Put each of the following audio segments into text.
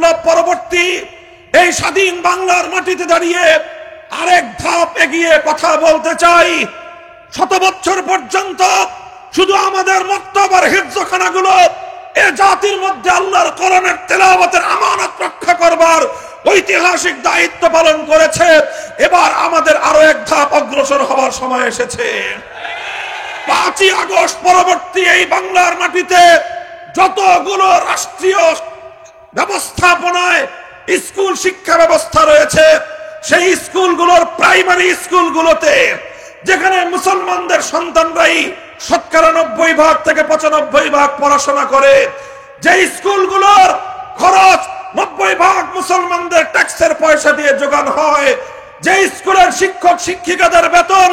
বিপ্লব পরবর্তী এই স্বাধীন বাংলার মাটিতে দাঁড়িয়ে আরেক ধাপ এগিয়ে কথা বলতে চাই। শত বছর পর্যন্ত শুধু আমাদের মক্তব আর হিফজখানাগুলো এ জাতির মধ্যে আল্লাহর কোরআনের তেলাওয়াতের আমানত রক্ষা করবার ঐতিহাসিক দায়িত্ব পালন করেছে। এবার আমাদের আরো এক ধাপ অগ্রসর হওয়ার সময় এসেছে। 5ই আগস্ট পরবর্তী এই বাংলার মাটিতে যতগুলো রাষ্ট্রীয় ব্যবস্থাপনায় স্কুল শিক্ষা ব্যবস্থা রয়েছে, সেই স্কুলগুলোর প্রাইমারি স্কুলগুলোতে যেখানে মুসলমানদের সন্তানরাই 90% থেকে 95% পড়াশোনা করে, যে স্কুলগুলোর খরচ 90% মুসলমানদের ট্যাক্সের পয়সা দিয়ে যোগান হয়, যে স্কুলের শিক্ষক শিক্ষিকাদের বেতন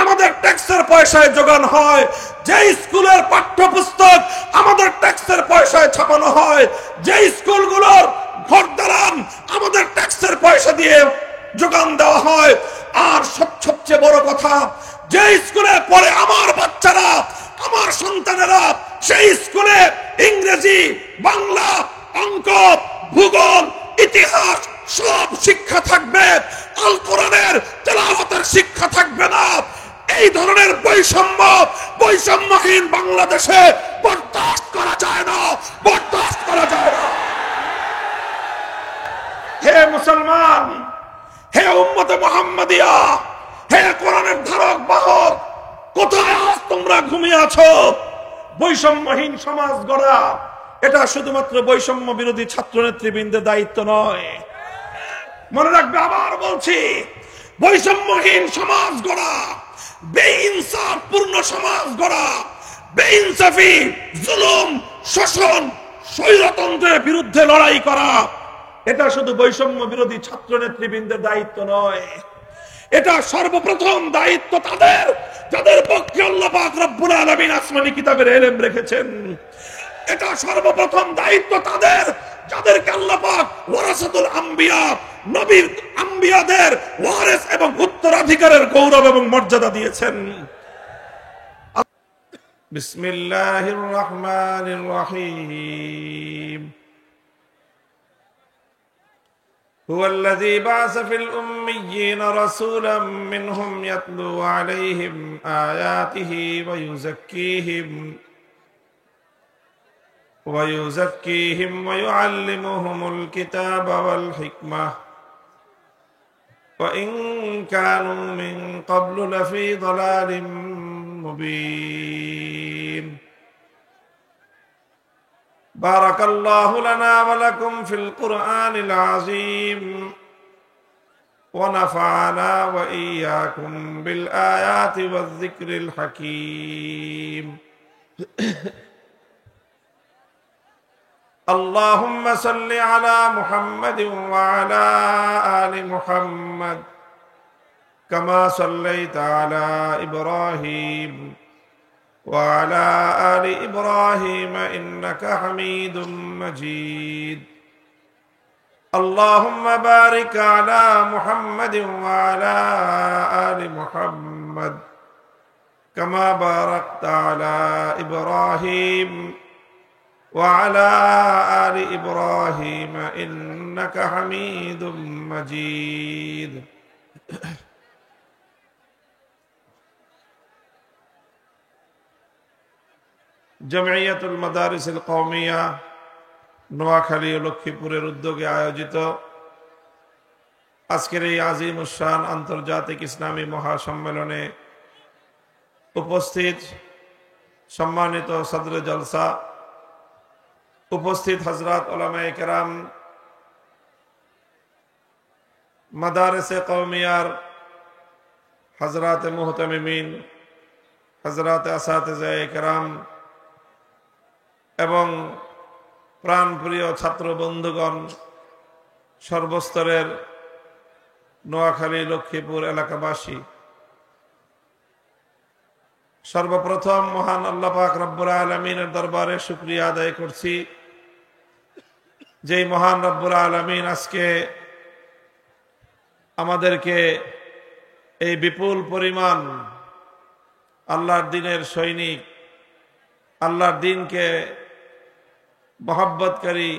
আমাদের ট্যাক্সের পয়সায় যোগান হয়, যে স্কুলের পাঠ্যপুস্তক আমাদের ট্যাক্সের পয়সায় ছাপানো হয়, যে স্কুলগুলোর ঘর দালান আমাদের ট্যাক্সের পয়সা দিয়ে যোগান দেওয়া হয়, আর সবচেয়ে বড় কথা, যে স্কুলে পড়ে আমার বাচ্চারা, আমার সন্তানেরা, সেই স্কুলে ইংরেজি, বাংলা, অঙ্ক, ভূগোল, ইতিহাস সব শিক্ষা থাকবে, আল কোরআনের তেলাওয়াতের শিক্ষা থাকবে না। এই ধরনের বৈষম্যহীন বাংলাদেশে বরদাস্ত করা যায় না, বরদাস্ত করা যায় না। হে মুসলমান, হে উম্মতে মুহাম্মাদিয়া, হে কোরআনের ধারক বাহক, কোথায় আজ তোমরা ঘুমিয়ে আছো? বৈষম্যহীন সমাজ গড়া এটা শুধুমাত্র বৈষম্য বিরোধী ছাত্র নেতৃবৃন্দের দায়িত্ব নয়। মনে রাখবে, আবার বলছি, বৈষম্যহীন সমাজ গড়া, বেইনসাফ পূর্ণ সমাজ গড়া, বেইনসাফি, জুলুম, শোষণ, স্বৈরতন্ত্রের বিরুদ্ধে লড়াই করা, এটা শুধু বৈষম্য বিরোধী ছাত্র নেতৃবৃন্দের দায়িত্ব নয়। এটা সর্বপ্রথম দায়িত্ব তাদের যাদের পক্ষে আল্লাহ পাক রব্বুল আলামিন আসমানি কিতাবের ইলম রেখেছেন। এটা সর্বপ্রথম দায়িত্ব তাদের যাদেরকে আল্লাহ পাক ওয়ারাসাতুল আম্বিয়া, নবীর আম্বিয়াদের ওয়ারিস এবং উত্তরাধিকারের গৌরব এবং মর্যাদা দিয়েছেন। বিসমিল্লাহির রহমানির রহিম। هو الذي بعث في الأميين رسولا منهم يتلو عليهم آياته ويزكيهم ويعلمهم الكتاب والحكمة وإن كانوا من قبل لفي ضلال مبين. بارك الله لنا ولكم في القرآن العظيم ونفعنا وإياكم بالآيات والذكر الحكيم. اللهم صل على محمد وعلى آل محمد كما صليت على إبراهيم وعلى آل إبراهيم إنك حميد مجيد. اللهم بارك على محمد وعلى آل محمد كما باركت على إبراهيم وعلى آل إبراهيم إنك حميد مجيد. জমিয়তুল মাদারিসিল কওমিয়া নোয়াখালী ও লক্ষ্মীপুরের উদ্যোগে আয়োজিত আজকের এই আজিমুশান আন্তর্জাতিক ইসলামী মহাসম্মেলনে উপস্থিত সম্মানিত সদরে জলসা, উপস্থিত হযরত উলামায়ে কেরাম, মাদারিসে কওমিয়ার হযরত মুহতামিমিন, হযরত আসাতিজায়ে কেরাম এবং প্রাণপ্রিয় ছাত্র বন্ধুগণ, সর্বস্তরের নোয়াখালী লক্ষ্মীপুর এলাকাবাসী, সর্বপ্রথম মহান আল্লাহ পাক রব্বুল আলামিনের দরবারে শুকরিয়া আদায় করছি, যেই মহান রব্বুল আলামিন আজকে আমাদেরকে এই বিপুল পরিমাণ আল্লাহর দ্বীনের সৈনিক, আল্লাহর দ্বীনকে মহব্বতকারী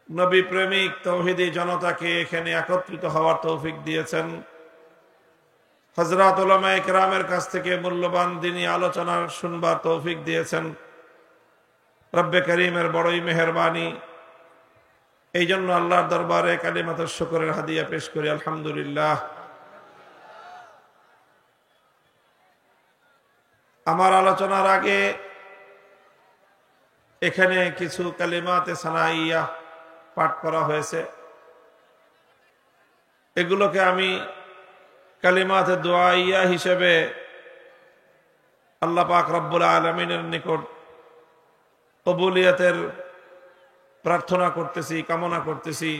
নবী প্রেমিক তৌহিদি জনতাকে এখানে একত্রিত হওয়ার তৌফিক দিয়েছেন। হযরত উলামায়ে কেরামের কাছ থেকে মূল্যবান দ্বীনি আলোচনা শুনবার তৌফিক দিয়েছেন। রব্বে করিমের বড়ই মেহেরবানি। এই জন্য আল্লাহর দরবারে কালিমাতুশ শুকরের হাদিয়া পেশ করি, আলহামদুলিল্লাহ। আমার আলোচনার আগে এখানে কিছু কালিমাতে সানাইয়া পাঠ করা হয়েছে। এগুলোকে আমি কালিমাতে দোয়াইয়া হিসেবে আল্লাহ পাক রব্বুল আলামিনের নিকট কবুলিয়তের প্রার্থনা করতেছি, কামনা করতেছি,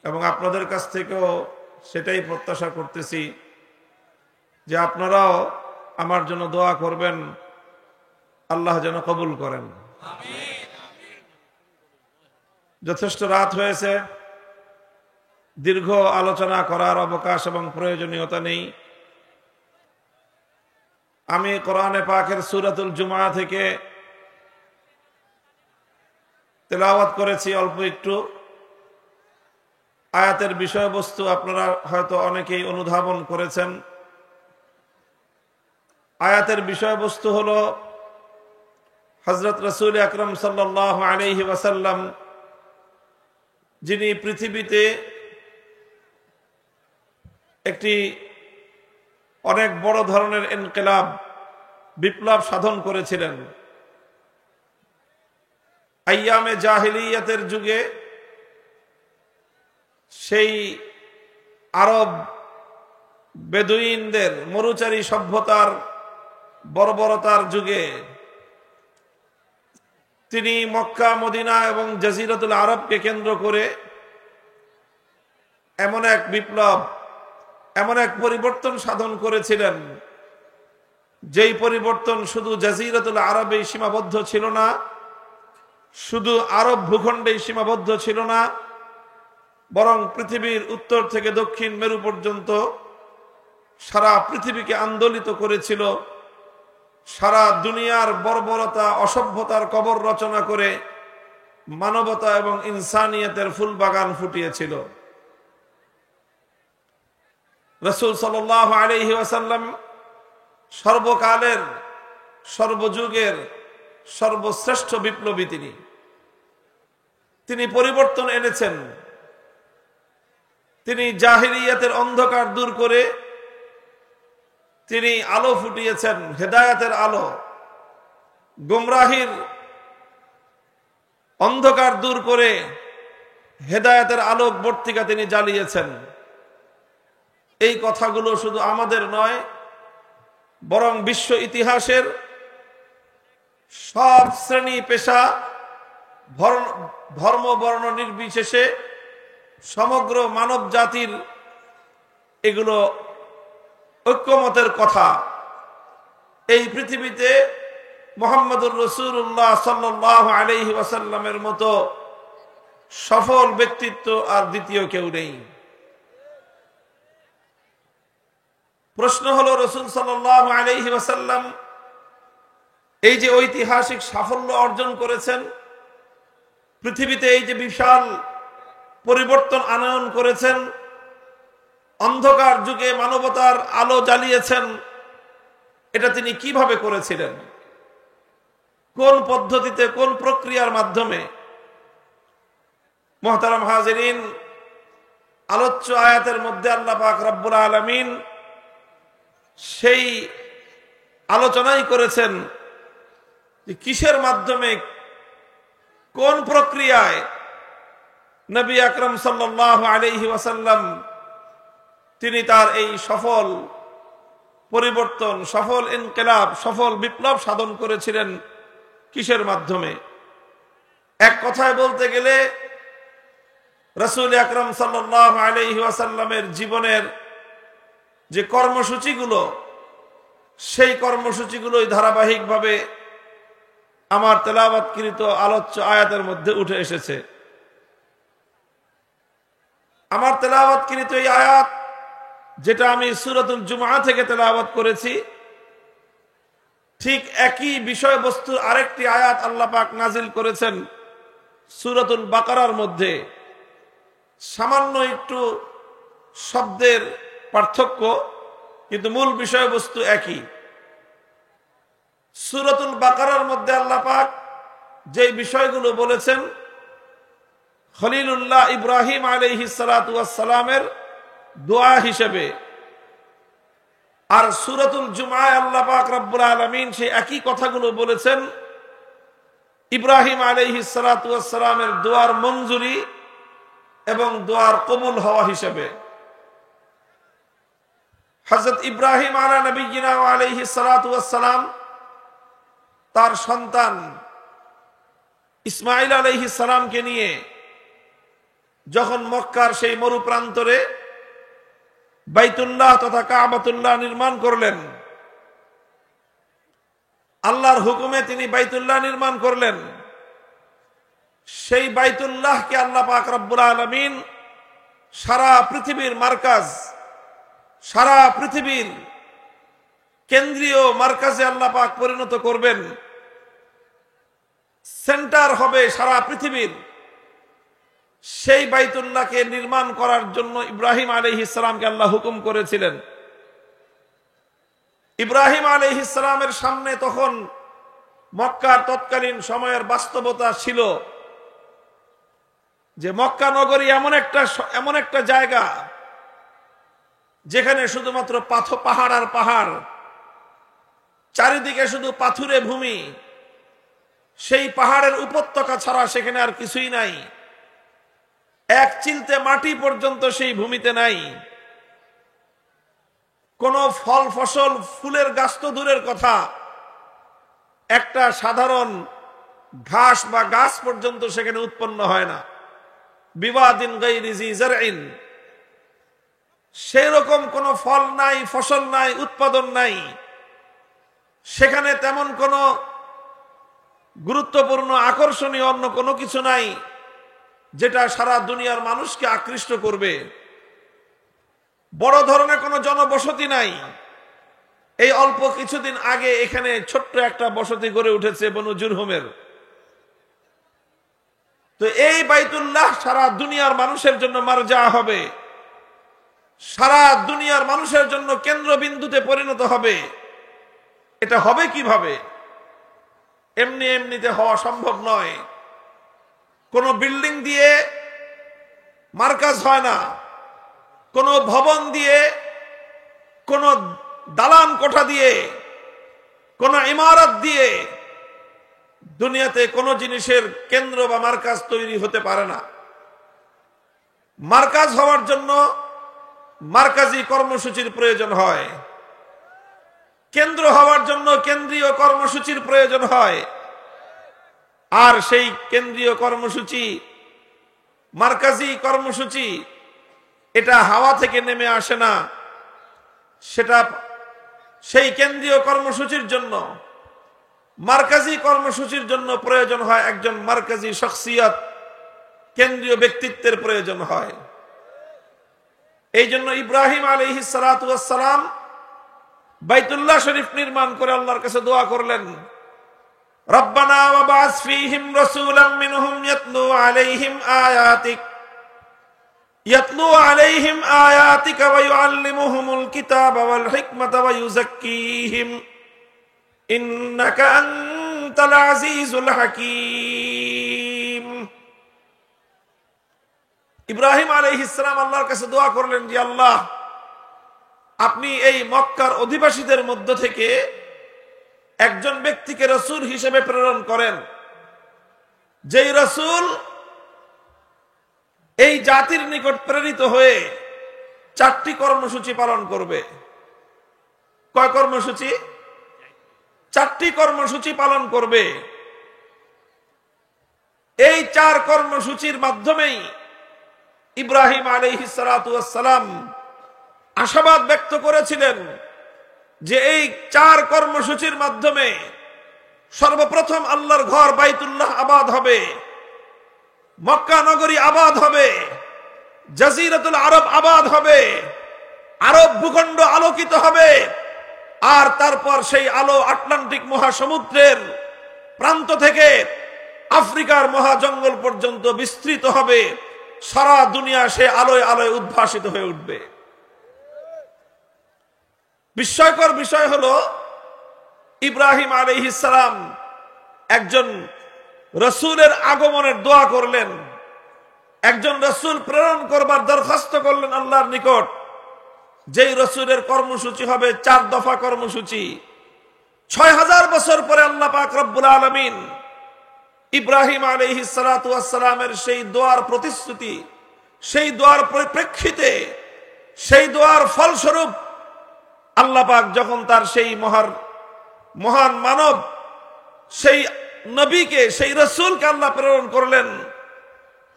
এবং আপনাদের কাছ থেকেও সেটাই প্রত্যাশা করতেছি যে আপনারাও আমার জন্য দোয়া করবেন, আল্লাহ যেন কবুল করেন। যথেষ্ট রাত হয়েছে, দীর্ঘ আলোচনা করার অবকাশ এবং প্রয়োজনীয়তা নেই। আমি কোরআনে পাকের সূরাতুল জুমআ থেকে তেলাওয়াত করেছি অল্প একটু। আয়াতের বিষয়বস্তু আপনারা হয়তো অনেকেই অনুধাবন করেছেন। আয়াতের বিষয়বস্তু হলো হযরত রাসূল আকরাম সাল্লাল্লাহু আলাইহি ওয়াসাল্লাম, যিনি পৃথিবীতে একটি অনেক বড় ধরনের ইনকিলাব, বিপ্লব সাধন করেছিলেন। আইয়ামে জাহিলিয়াতের যুগে, সেই আরব বেদুইনদের মরুচারী সভ্যতার বর্বরতার যুগে তিনি মক্কা, মদিনা এবং জাজিরাতুল আরবকে কেন্দ্র করে এমন এক বিপ্লব, এমন এক পরিবর্তন সাধন করেছিলেন, যেই পরিবর্তন শুধু জাজিরাতুল আরবেই সীমাবদ্ধ ছিল না, শুধু আরব ভূখণ্ডেই সীমাবদ্ধ ছিল না, বরং পৃথিবীর উত্তর থেকে দক্ষিণ মেরু পর্যন্ত সারা পৃথিবীকে আন্দোলিত করেছিল। সারা দুনিয়ার বর্বরতা, অসভ্যতার কবর রচনা করে মানবতা এবং ইনসানিয়তের ফুল বাগান ফুটিয়েছিল। রাসূল সাল্লাল্লাহু আলাইহি ওয়াসাল্লাম সর্বকালের, সর্বযুগের সর্বশ্রেষ্ঠ বিপ্লবী। তিনি পরিবর্তন এনেছেন। তিনি জাহিলিয়াতের অন্ধকার দূর করে তিনি আলো ফুটিয়েছেন, হেদায়েতের আলো। গুমরাহির অন্ধকার দূর করে হেদায়েতের আলোক বর্তিকা তিনি জ্বালিয়েছেন। এই কথাগুলো শুধু আমাদের নয়, বরং বিশ্ব ইতিহাসের সব শ্রেণী পেশা, ধর্ম বর্ণ নির্বিশেষে সমগ্র মানব জাতির এগুলো ঐক্যমতের কথা। এই পৃথিবীতে মুহাম্মদুর রাসূলুল্লাহ সাল্লাল্লাহু আলাইহি ওয়াসাল্লামের মতো সফল ব্যক্তিত্ব আর দ্বিতীয় কেউ নেই। প্রশ্ন হলো, রাসূল সাল্লাল্লাহু আলাইহি ওয়াসাল্লাম এই যে ঐতিহাসিক সাফল্য অর্জন করেছেন, পৃথিবীতে এই যে বিশাল পরিবর্তন আনয়ন করেছেন, অন্ধকার যুগে মানবতার আলো জ্বালিয়েছেন, এটা তিনি কিভাবে করেছিলেন? কোন পদ্ধতিতে, কোন প্রক্রিয়ার মাধ্যমে? মুহতারাম হাজিরিন, আলোচ্য আয়াতের মধ্যে আল্লাহ পাক রব্বুল আলামিন সেই আলোচনাই করেছেন যে কিসের মাধ্যমে, কোন প্রক্রিয়ায় নবী আকরাম সাল্লাল্লাহু আলাইহি ওয়াসাল্লাম তিনি তার এই সফল পরিবর্তন, সফল ইনকিলাব, সফল বিপ্লব সাধন করেছিলেন। কিসের মাধ্যমে? এক কথায় বলতে গেলে রাসূল আকরাম সাল্লাল্লাহু আলাইহি ওয়াসাল্লামের জীবনের যে কর্মসূচিগুলো, সেই কর্মসূচিগুলোই ধারাবাহিকভাবে আমার তেলাওয়াতকৃত আলোচ্য আয়াতের মধ্যে উঠে এসেছে। আমার তেলাওয়াতকৃত এই আয়াত, যেটা আমি সূরাতুল জুমআ থেকে তেলাওয়াত করেছি, ঠিক একই বিষয়বস্তুর আরেকটি আয়াত আল্লাহ পাক নাজিল করেছেন সূরাতুল বাকারার মধ্যে সামান্য একটু শব্দের পার্থক্য, কিন্তু মূল বিষয়বস্তু একই। সূরাতুল বাকারার মধ্যে আল্লাহ পাক যে বিষয়গুলো বলেছেন খলিলুল্লাহ ইব্রাহিম আলাইহিস সালাতু ওয়াস সালামের দোয়া হিসেবে, আর সূরাতুল জুমায় আল্লাহ পাক রব্বুল আলামিন সেই একই কথাগুলো বলেছেন ইব্রাহিম আলাইহিস সালাতু ওয়াস সালামের দোয়ার মঞ্জুরি এবং দোয়ার কবুল হওয়া হিসেবে। হযরত ইব্রাহিম আলা নবিয়িনা ওয়া আলাইহিস সালাতু ওয়াস সালাম তার সন্তান ইসমাঈল আলাইহিস সালামকে নিয়ে যখন মক্কার সেই মরু প্রান্তরে বাইতুল্লাহ তথা কাবাতুল্লাহ নির্মাণ করলেন, আল্লাহর হুকুমে তিনি বাইতুল্লাহ নির্মাণ করলেন। সেই বাইতুল্লাহকে আল্লাহ পাক রব্বুল আলামিন সারা পৃথিবীর মার্কাজ, সারা পৃথিবীর কেন্দ্রীয় মার্কাজে আল্লাহ পাক পরিণত করবেন, সেন্টার হবে সারা পৃথিবীর। সেই বাইতুল্লাহকে নির্মাণ করার জন্য ইব্রাহিম আলাইহিস সালামকে আল্লাহ হুকুম করেছিলেন। ইব্রাহিম আলাইহিস সালামের সামনে তখন মক্কার তৎকালীন সময়ের বাস্তবতা ছিল যে মক্কা নগরী এমন একটা জায়গা যেখানে শুধুমাত্র পাহাড় আর পাহাড়, চারিদিকে শুধু পাথুরে ভূমি, সেই পাহাড়ের উপত্যকা ছাড়া সেখানে আর কিছুই নাই। এক চিলতে মাটি পর্যন্ত সেই ভূমিতে নাই। কোন ফল ফসল ফুলের গাছ তো দূরের কথা, একটা সাধারণ ঘাস বা গাছ পর্যন্ত সেখানে উৎপন্ন হয় না। বিওয়াদিন গায়রি জি জারইন, সেই রকম কোন ফল নাই, ফসল নাই, উৎপাদন নাই। সেখানে তেমন কোন গুরুত্বপূর্ণ আকর্ষণীয় অন্য কোনো কিছু নাই যেটা সারা দুনিয়ার মানুষকে আকৃষ্ট করবে। বড় ধরনের কোনো জনবসতি নাই। এই অল্প কিছুদিন আগে এখানে ছোট্ট একটা বসতি গড়ে উঠেছে বনু জুরহুমের। তো এই বাইতুল্লাহ সারা দুনিয়ার মানুষের জন্য মারজা হবে, সারা দুনিয়ার মানুষের জন্য কেন্দ্রবিন্দুতে পরিণত হবে। এটা হবে কিভাবে? এমনি এমনিতে হওয়া সম্ভব নয়। কোন বিল্ডিং দিয়ে মার্কাজ হয় না, কোন ভবন দিয়ে, কোন দালান কোঠা দিয়ে, কোন ইমারত দিয়ে দুনিয়াতে কোন জিনিসের কেন্দ্র বা মার্কাজ তৈরি হতে পারে না। মার্কাজ হওয়ার জন্য মার্কাজি কর্মসূচির প্রয়োজন হয়, কেন্দ্র হওয়ার জন্য কেন্দ্রীয় কর্মসূচির প্রয়োজন হয়। আর সেই কেন্দ্রীয় কর্মসূচি, মার্কাজি কর্মসূচি, এটা হাওয়া থেকে নেমে আসে না। সেটা সেই কেন্দ্রীয় কর্মসূচির জন্য, মার্কাজি কর্মসূচির জন্য প্রয়োজন হয় একজন মার্কাজি শখসিয়ত, কেন্দ্রীয় ব্যক্তিত্বের প্রয়োজন হয়। এই জন্য ইব্রাহিম আলাইহিস সালাতু ওয়াস সালাম বাইতুল্লাহ শরীফ নির্মাণ করে আল্লাহর কাছে দোয়া করলেন, রব্বানা ওয়াবআস ফীহিম রাসূলাম মিনহুম ইয়াতলু আলাইহিম আয়াতিকা ওয়া ইউআল্লিমুহুমুল কিতাবা ওয়াল হিকমাতা ওয়া ইউযাক্কিহিম ইন্নাকা আনতাল আজিজুল হাকীম। ইব্রাহিম আলাইহিস সালাম আল্লাহর কাছে দোয়া করলেন যে আল্লাহ, আপনি এই মক্কার অধিবাসীদের মধ্য থেকে একজন ব্যক্তিকে রাসূল হিসেবে প্রেরণ করেন, যেই রাসূল এই জাতির নিকট প্রেরিত হয়ে 4টি কর্মসূচি পালন করবে। কয় কর্মসূচি? 4টি কর্মসূচি পালন করবে। এই 4 কর্মসূচির মাধ্যমেই ইব্রাহিম আলাইহিস সালাতু ওয়াস সালাম আশাবাদ ব্যক্ত করেছিলেন যে এই 4 কর্মসূচির মাধ্যমে সর্বপ্রথম আল্লাহর ঘর বাইতুল্লাহ আবাদ হবে, মক্কা নগরী আবাদ হবে, জাজিরাতুল আরব আবাদ হবে, আরব ভূখণ্ড আলোকিত হবে। আর তারপর সেই আলো আটলান্টিক মহাসমুদ্রের প্রান্ত থেকে আফ্রিকার মহাজঙ্গল পর্যন্ত বিস্তৃত হবে, সারা দুনিয়া সে আলোয় আলোয় উদ্ভাসিত হয়ে উঠবে। বিস্ময়কর বিষয় হলো, ইব্রাহিম আলাইহিস সালাম একজন রসুলের আগমনের দোয়া করলেন, একজন রসুল প্রেরণ করবার দরখাস্ত করলেন আল্লাহর নিকট, যেই রসুলের কর্মসূচি হবে 4 দফা কর্মসূচি। 6000 বছর পরে আল্লাহ পাক রব্বুল আলামিন ইব্রাহিম আলাইহিস সালাতু ওয়াস সালামের সেই দোয়ার প্রতিশ্রুতি, সেই দোয়ার পরিপ্রেক্ষিতে, সেই দোয়ার ফলস্বরূপ আল্লাহ পাক যখন তার সেই মহান মানব, সেই নবীকে, সেই রসুলকে আল্লাহ প্রেরণ করলেন,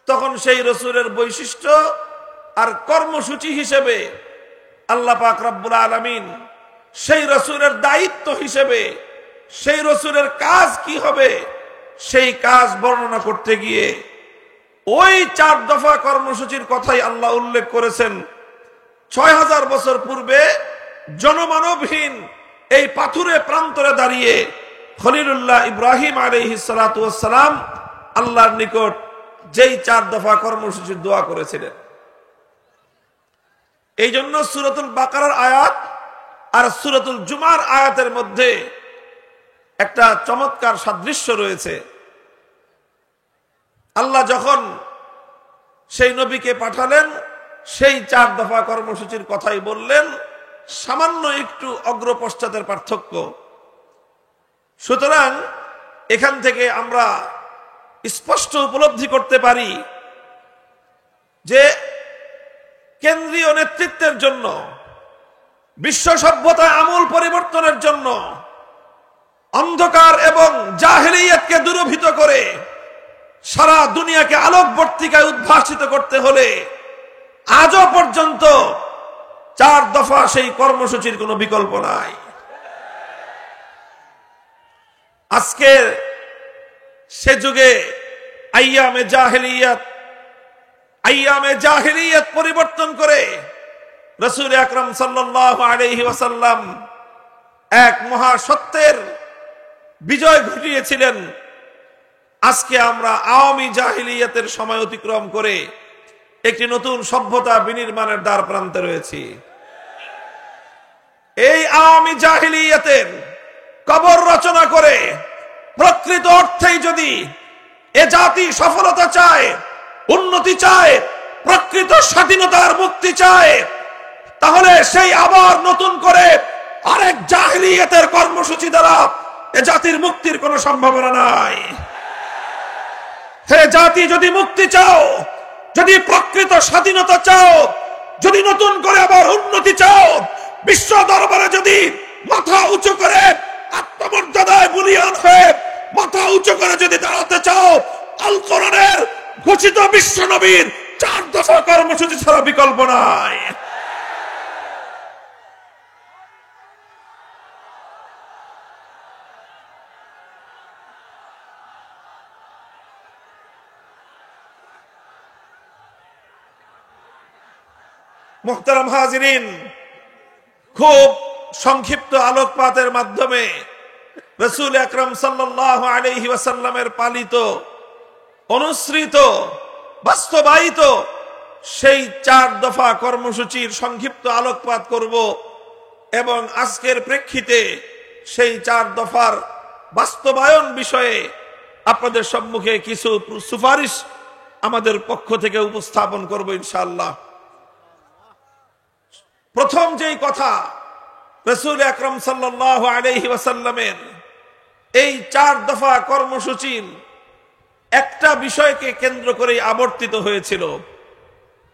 তখন সেই রসুলের বৈশিষ্ট্য আর কর্মসূচি হিসেবে আল্লাহ পাক রব্বুল আলামিন সেই রসুলের দায়িত্ব হিসেবে, সেই রসুলের কাজ কি হবে, সেই কাজ বর্ণনা করতে গিয়ে ওই 4 দফা কর্মসূচির কথাই আল্লাহ উল্লেখ করেছেন। 6000 বছর পূর্বে জনমানবহীন এই পাথুরে প্রান্তরে দাঁড়িয়ে খলিলুল্লাহ ইব্রাহিম আলাইহিস সালাতু ওয়াস সালাম আল্লাহর নিকট যেই 4 দফা কর্মসূচির দোয়া করেছিলেন। এই জন্য সূরাতুল বাকারার আয়াত আর সূরাতুল জুমার আয়াতের মধ্যে একটা চমৎকার সাদৃশ্য রয়েছে। আল্লাহ যখন সেই নবীকে পাঠালেন, সেই 4 দফা কর্মসূচির কথাই বললেন, সামান্য একটু অগ্রপশ্চাতের পার্থক্য। সুতরাং এখান থেকে আমরা স্পষ্ট উপলব্ধি করতে পারি যে কেন্দ্রীয় নেতৃত্বের জন্য, বিশ্ব সভ্যতায় আমূল পরিবর্তনের জন্য, অন্ধকার এবং জাহেলিয়াতকে দূরীভূত করে সারা দুনিয়াকে আলোকবর্তিকায় উদ্ভাসিত করতে হলে আজও পর্যন্ত 4 দফা সেই কর্মসূচির কোনো বিকল্প নাই। আজকে সে যুগে আইয়ামে জাহেলিয়াত পরিবর্তন করে রাসূল আকরাম সাল্লাল্লাহু আলাইহি ওয়াসাল্লাম এক মহা সত্যের বিজয় ঘটিয়েছিলেন। আজকে আমরা আওয়ামী জাহেলিয়াতের সময় অতিক্রম করে একটি নতুন সভ্যতা বিনির্মাণের দ্বার প্রান্তে রয়েছি। এই আওয়ামী জাহেলিয়াতের কবর রচনা করে প্রকৃত অর্থেই যদি এ জাতি সফলতা চায়, উন্নতি চায়, প্রকৃত স্বাধীনতার মুক্তি চায়, তাহলে সেই আবার নতুন করে আরেক জাহেলিয়াতের কর্মসূচি দ্বারা এ জাতির মুক্তির কোনো সম্ভাবনা নাই। হে জাতি, যদি মুক্তি চাও, যদি প্রকৃত স্বাধীনতা চাও, যদি নতুন করে আবার উন্নতি চাও, বিশ্ব দরবারে যদি মাথা উঁচু করে আত্মমর্যাদায় বলীয়ান হয়ে মাথা উঁচু করে যদি দাঁড়াতে চাও, আল কোরআনের ঘোষিত বিশ্ব নবীর 4 দফা কর্মসূচি ছাড়া বিকল্প নাই। মুহতারাম হাজিরিন, খুব সংক্ষিপ্ত আলোকপাতের মাধ্যমে রাসূল আকরাম সাল্লাল্লাহু আলাইহি ওয়াসাল্লামের পালিত, অনুসৃত, বাস্তবায়িত সেই 4 দফা কর্মসূচির সংক্ষিপ্ত আলোকপাত করব এবং আজকের প্রেক্ষিতে সেই 4 দফার বাস্তবায়ন বিষয়ে আপনাদের সম্মুখে কিছু সুপারিশ আমাদের পক্ষ থেকে উপস্থাপন করব ইনশাআল্লাহ। প্রথম যেই কথা, রাসূল আকরাম সাল্লাল্লাহু আলাইহি ওয়াসাল্লামের এই 4 দফা কর্মসূচির একটা বিষয়কে কেন্দ্র করে আবর্তিত হয়েছিল,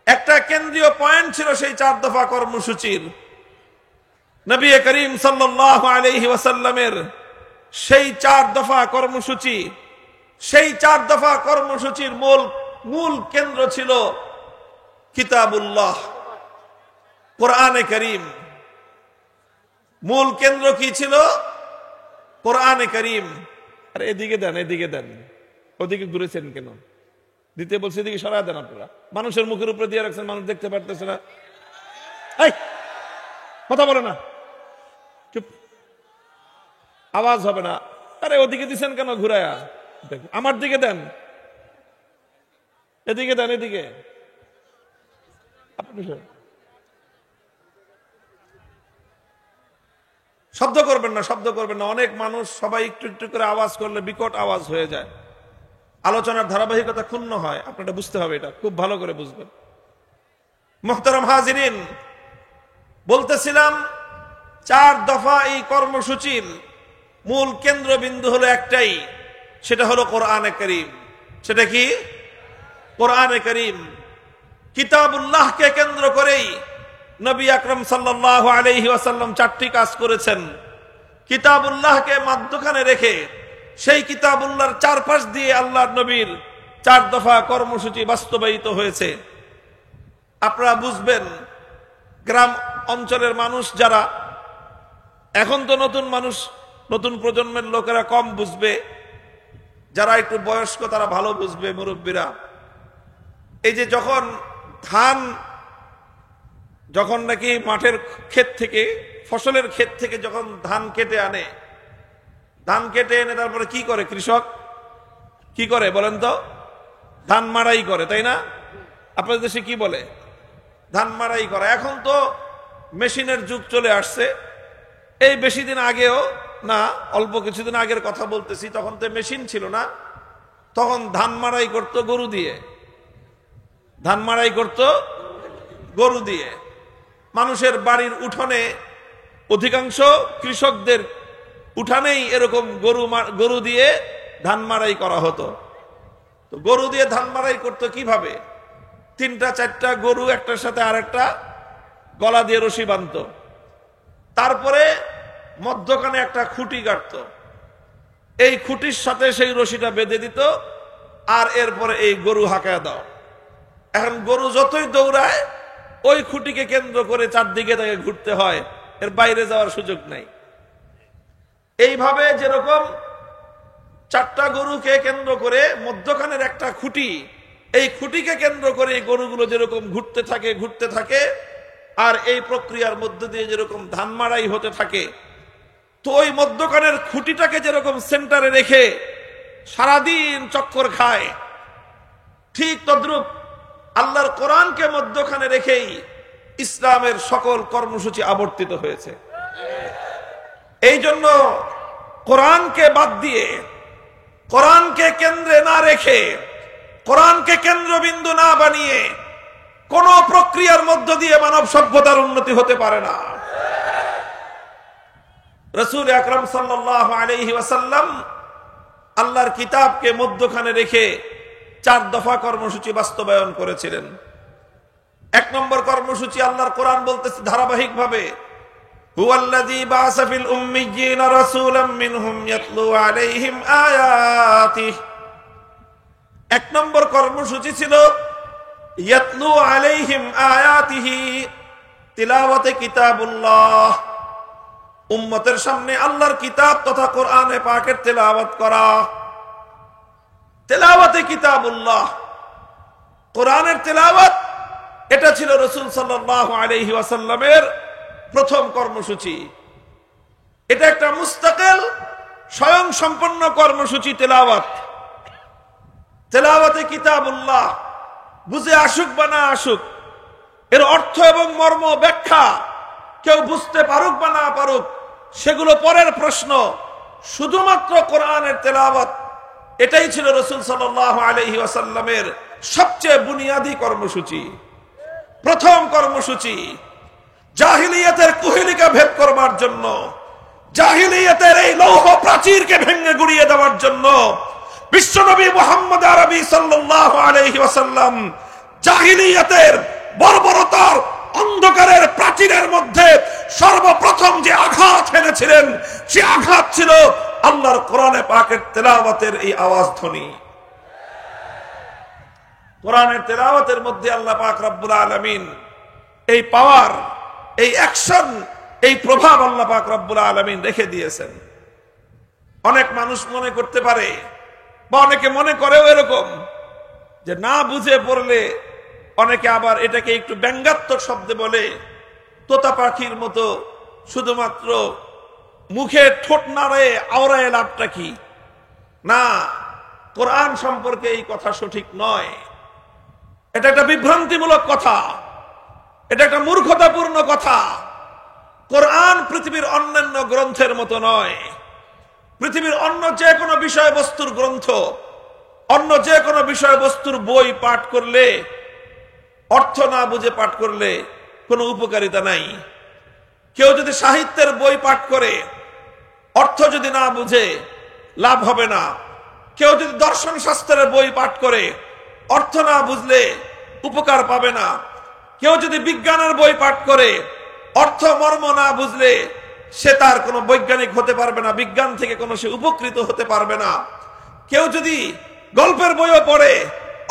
একটা কেন্দ্রীয় পয়েন্ট ছিল সেই 4 দফা কর্মসূচির। নবী করিম সাল্লাল্লাহু আলাইহি ওয়াসাল্লামের সেই 4 দফা কর্মসূচি, সেই 4 দফা কর্মসূচির মূল কেন্দ্র ছিল কিতাবুল্লাহ, কোরআনে কারীম। মূল কেন্দ্র কি ছিল? কোরআনে কারীম। আর এদিকে দেন, ওদিকে ঘুরেছেন কেন? দিতে বলছে এদিকে সরায় দেন। আপনারা মানুষের মুখের উপরে দিয়ে রাখছেন, মানুষ দেখতে পারতেছে না। এই কথা বলে না, চুপ, আওয়াজ হবে না। আরে ওদিকে দিচ্ছেন কেন ঘুরায়া? আমার দিকে দেন, এদিকে দেন, এদিকে। শব্দ করবেন না, শব্দ করবেন না। অনেক মানুষ সবাই একটু একটু করে আওয়াজ করলে বিকট আওয়াজ হয়ে যায়, আলোচনার ধারাবাহিকতা ক্ষুণ্ণ হয়। আপনারা বুঝতে হবে, এটা খুব ভালো করে বুঝবেন। মুহতারাম হাজিরিন, বলতেছিলাম 4 দফা এই কর্মসূচির মূল কেন্দ্রবিন্দু হলো একটাই, সেটা হলো কোরআনে কারীম। সেটা কি? কোরআনে কারীম। কিতাবুল্লাহকে কেন্দ্র করেই নবী আকরাম সাল্লাল্লাহু আলাইহি ওয়াসাল্লাম 4টি কাজ করেছেন। কিতাবুল্লাহকে মধ্যখানে রেখে সেই কিতাবুল্লাহর চারপাশ দিয়ে আল্লাহর নবীর 4 দফা কর্মসূচি বাস্তবায়িত হয়েছে। আপনারা বুঝবেন, গ্রাম অঞ্চলের মানুষ যারা, এখন তো নতুন মানুষ, নতুন প্রজন্মের লোকেরা কম বুঝবে, যারা একটু বয়স্ক তারা ভালো বুঝবে, মুরব্বীরা। এই যে যখন নাকি মাঠের ক্ষেত থেকে, ফসলের ক্ষেত থেকে যখন ধান কেটে আনে, ধান কেটে এনে তারপরে কি করে কৃষক? কি করে বলেন তো? ধান মাড়াই করে, তাই না? আপনাদের দেশে কি বলে? ধান মাড়াই করা। এখন তো মেশিনের যুগ চলে আসছে। এই বেশি দিন আগেও না, অল্প কিছুদিন আগের কথা বলতেছি, তখন তো মেশিন ছিল না। তখন ধান মাড়াই করতো গরু দিয়ে, ধান মাড়াই করতো গরু দিয়ে। মানুষের বাড়ির উঠানে, অধিকাংশ কৃষকদের উঠানেই এরকম গরু দিয়ে ধান মাড়াই করা হতো। তো গরু দিয়ে ধান মাড়াই করতো কিভাবে? 3-4টা গরু একটার সাথে আরেকটা গলা দিয়ে রশি বাঁধত, তারপরে মধ্যখানে একটা খুঁটি গাড়ত, এই খুঁটির সাথে সেই রশিটা বেঁধে দিত, আর এরপরে এই গরু হাঁকায় দাও। এখন গরু যতই দৌড়ায় ওই খুঁটিকে কেন্দ্র করে চারদিকে তাকে ঘুরতে হয়, এর বাইরে যাওয়ার সুযোগ নাই। এইভাবে যেরকম 4টা গরুকে কেন্দ্র করে মধ্যখানের একটা খুঁটি, এই খুঁটিকে কেন্দ্র করে এই গরুগুলো যেরকম ঘুরতে থাকে, আর এই প্রক্রিয়ার মধ্য দিয়ে যেরকম ধান মাড়াই হতে থাকে, তো ওই মধ্যখানের খুঁটিটাকে যেরকম সেন্টারে রেখে সারাদিন চক্কর খায়, ঠিক তদ্রূপ আল্লাহর কোরআনকে মধ্যখানে রেখেই ইসলামের সকল কর্মসূচি আবর্তিত হয়েছে। এই জন্য কোরআনকে বাদ দিয়ে, কোরআনকে কেন্দ্রে না রেখে, কোরআনকে কেন্দ্রবিন্দু না বানিয়ে কোন প্রক্রিয়ার মধ্য দিয়ে মানব সভ্যতার উন্নতি হতে পারে না। রাসূল আকরাম সাল্লাল্লাহু আলাইহি ওয়াসাল্লাম আল্লাহর কিতাবকে মধ্যখানে রেখে 4 দফা কর্মসূচি বাস্তবায়ন করেছিলেন। 1 নম্বর কর্মসূচি, আল্লাহর কোরআন বলতেছে ধারাবাহিকভাবে, হুয়াল্লাযী বা'আসা ফিল উম্মিয়্যিনা রাসূলাম মিনহুম ইয়াতলু আলাইহিম আয়াতিহি। 1 নম্বর কর্মসূচি ছিল ইয়াতলু আলাইহিম আয়াতিহি, তিলাওয়াতে কিতাবুল্লাহ, উম্মতের সামনে আল্লাহর কিতাব তথা কোরআনে পাকের তেলাওয়াত করা। তেলাওয়াতে কিতাবুল্লাহ, কোরআনের তেলাওয়াত, এটা ছিল রাসূল সাল্লাল্লাহু আলাইহি ওয়াসাল্লামের প্রথম কর্মসূচি। এটা একটা মুস্তাকিল স্বয়ং সম্পন্ন কর্মসূচি। তেলাওয়াতে কিতাবুল্লাহ, বুঝে আসুক বা না আসুক, এর অর্থ এবং মর্ম ব্যাখ্যা কেউ বুঝতে পারুক বা না পারুক, সেগুলো পরের প্রশ্ন। শুধুমাত্র কোরআনের তেলাওয়াত, এটাই ছিল রাসূল সাল্লাল্লাহু আলাইহি ওয়াসাল্লামের সবচেয়ে বুনিয়াদী কর্মসূচি, প্রথম কর্মসূচি। জাহিলিয়াতের কুহেলিকা ভেদ করবার জন্য, জাহিলিয়াতের এই লৌহ প্রাচীরকে ভেঙে গুড়িয়ে দেওয়ার জন্য বিশ্বনবী মুহাম্মদ আরবি সাল্লাল্লাহু আলাইহি ওয়াসাল্লাম জাহিলিয়াতের বর্বরতার অন্ধকারের প্রাচীরের মধ্যে সর্বপ্রথম যে আঘাত এনেছিলেন, সে আঘাত ছিল আল্লাহর কোরআনে পাকের তেলাওয়াতের এই আওয়াজ ধ্বনি। কোরআনের তেলাওয়াতের মধ্যে আল্লাহ পাক রব্বুল আলামিন এই পাওয়ার, এই অ্যাকশন, এই প্রভাব আল্লাহ পাক রব্বুল আলামিন রেখে দিয়েছেন। অনেক মানুষ মনে করতে পারে, বা অনেকে মনে করেও এরকম, যে না বুঝে পড়লে, অনেকে আবার এটাকে একটু ব্যঙ্গাত্মক শব্দে বলে, তোতা পাখির মতো শুধুমাত্র মুখে ঠোঁট নাড়ায় আওড়ায় লাভটা কি? না, কোরআন সম্পর্কে এই কথা সঠিক নয়। এটা একটা বিভ্রান্তিমূলক কথা, এটা একটা মূর্খতাপূর্ণ কথা। কোরআন পৃথিবীর অন্যান্য গ্রন্থের মতো নয়। পৃথিবীর অন্য যে কোনো বিষয়বস্তুর গ্রন্থ, অন্য যে কোনো বিষয়বস্তুর বই পাঠ করলে, অর্থ না বুঝে পাঠ করলে কোনো উপকারিতা নাই। কেউ যদি সাহিত্যের বই পাঠ করে অর্থ যদি না বুঝে লাভ হবে না। কেউ যদি দর্শন শাস্ত্রের বই পাঠ করে অর্থ না বুঝলে উপকার পাবে না। কেউ যদি বিজ্ঞানের বই পাঠ করে অর্থ মর্ম না বুঝলে সে তার কোনো বৈজ্ঞানিক হতে পারবে না, বিজ্ঞান থেকে কোনো সে উপকৃত হতে পারবে না। কেউ যদি গল্পের বইও পড়ে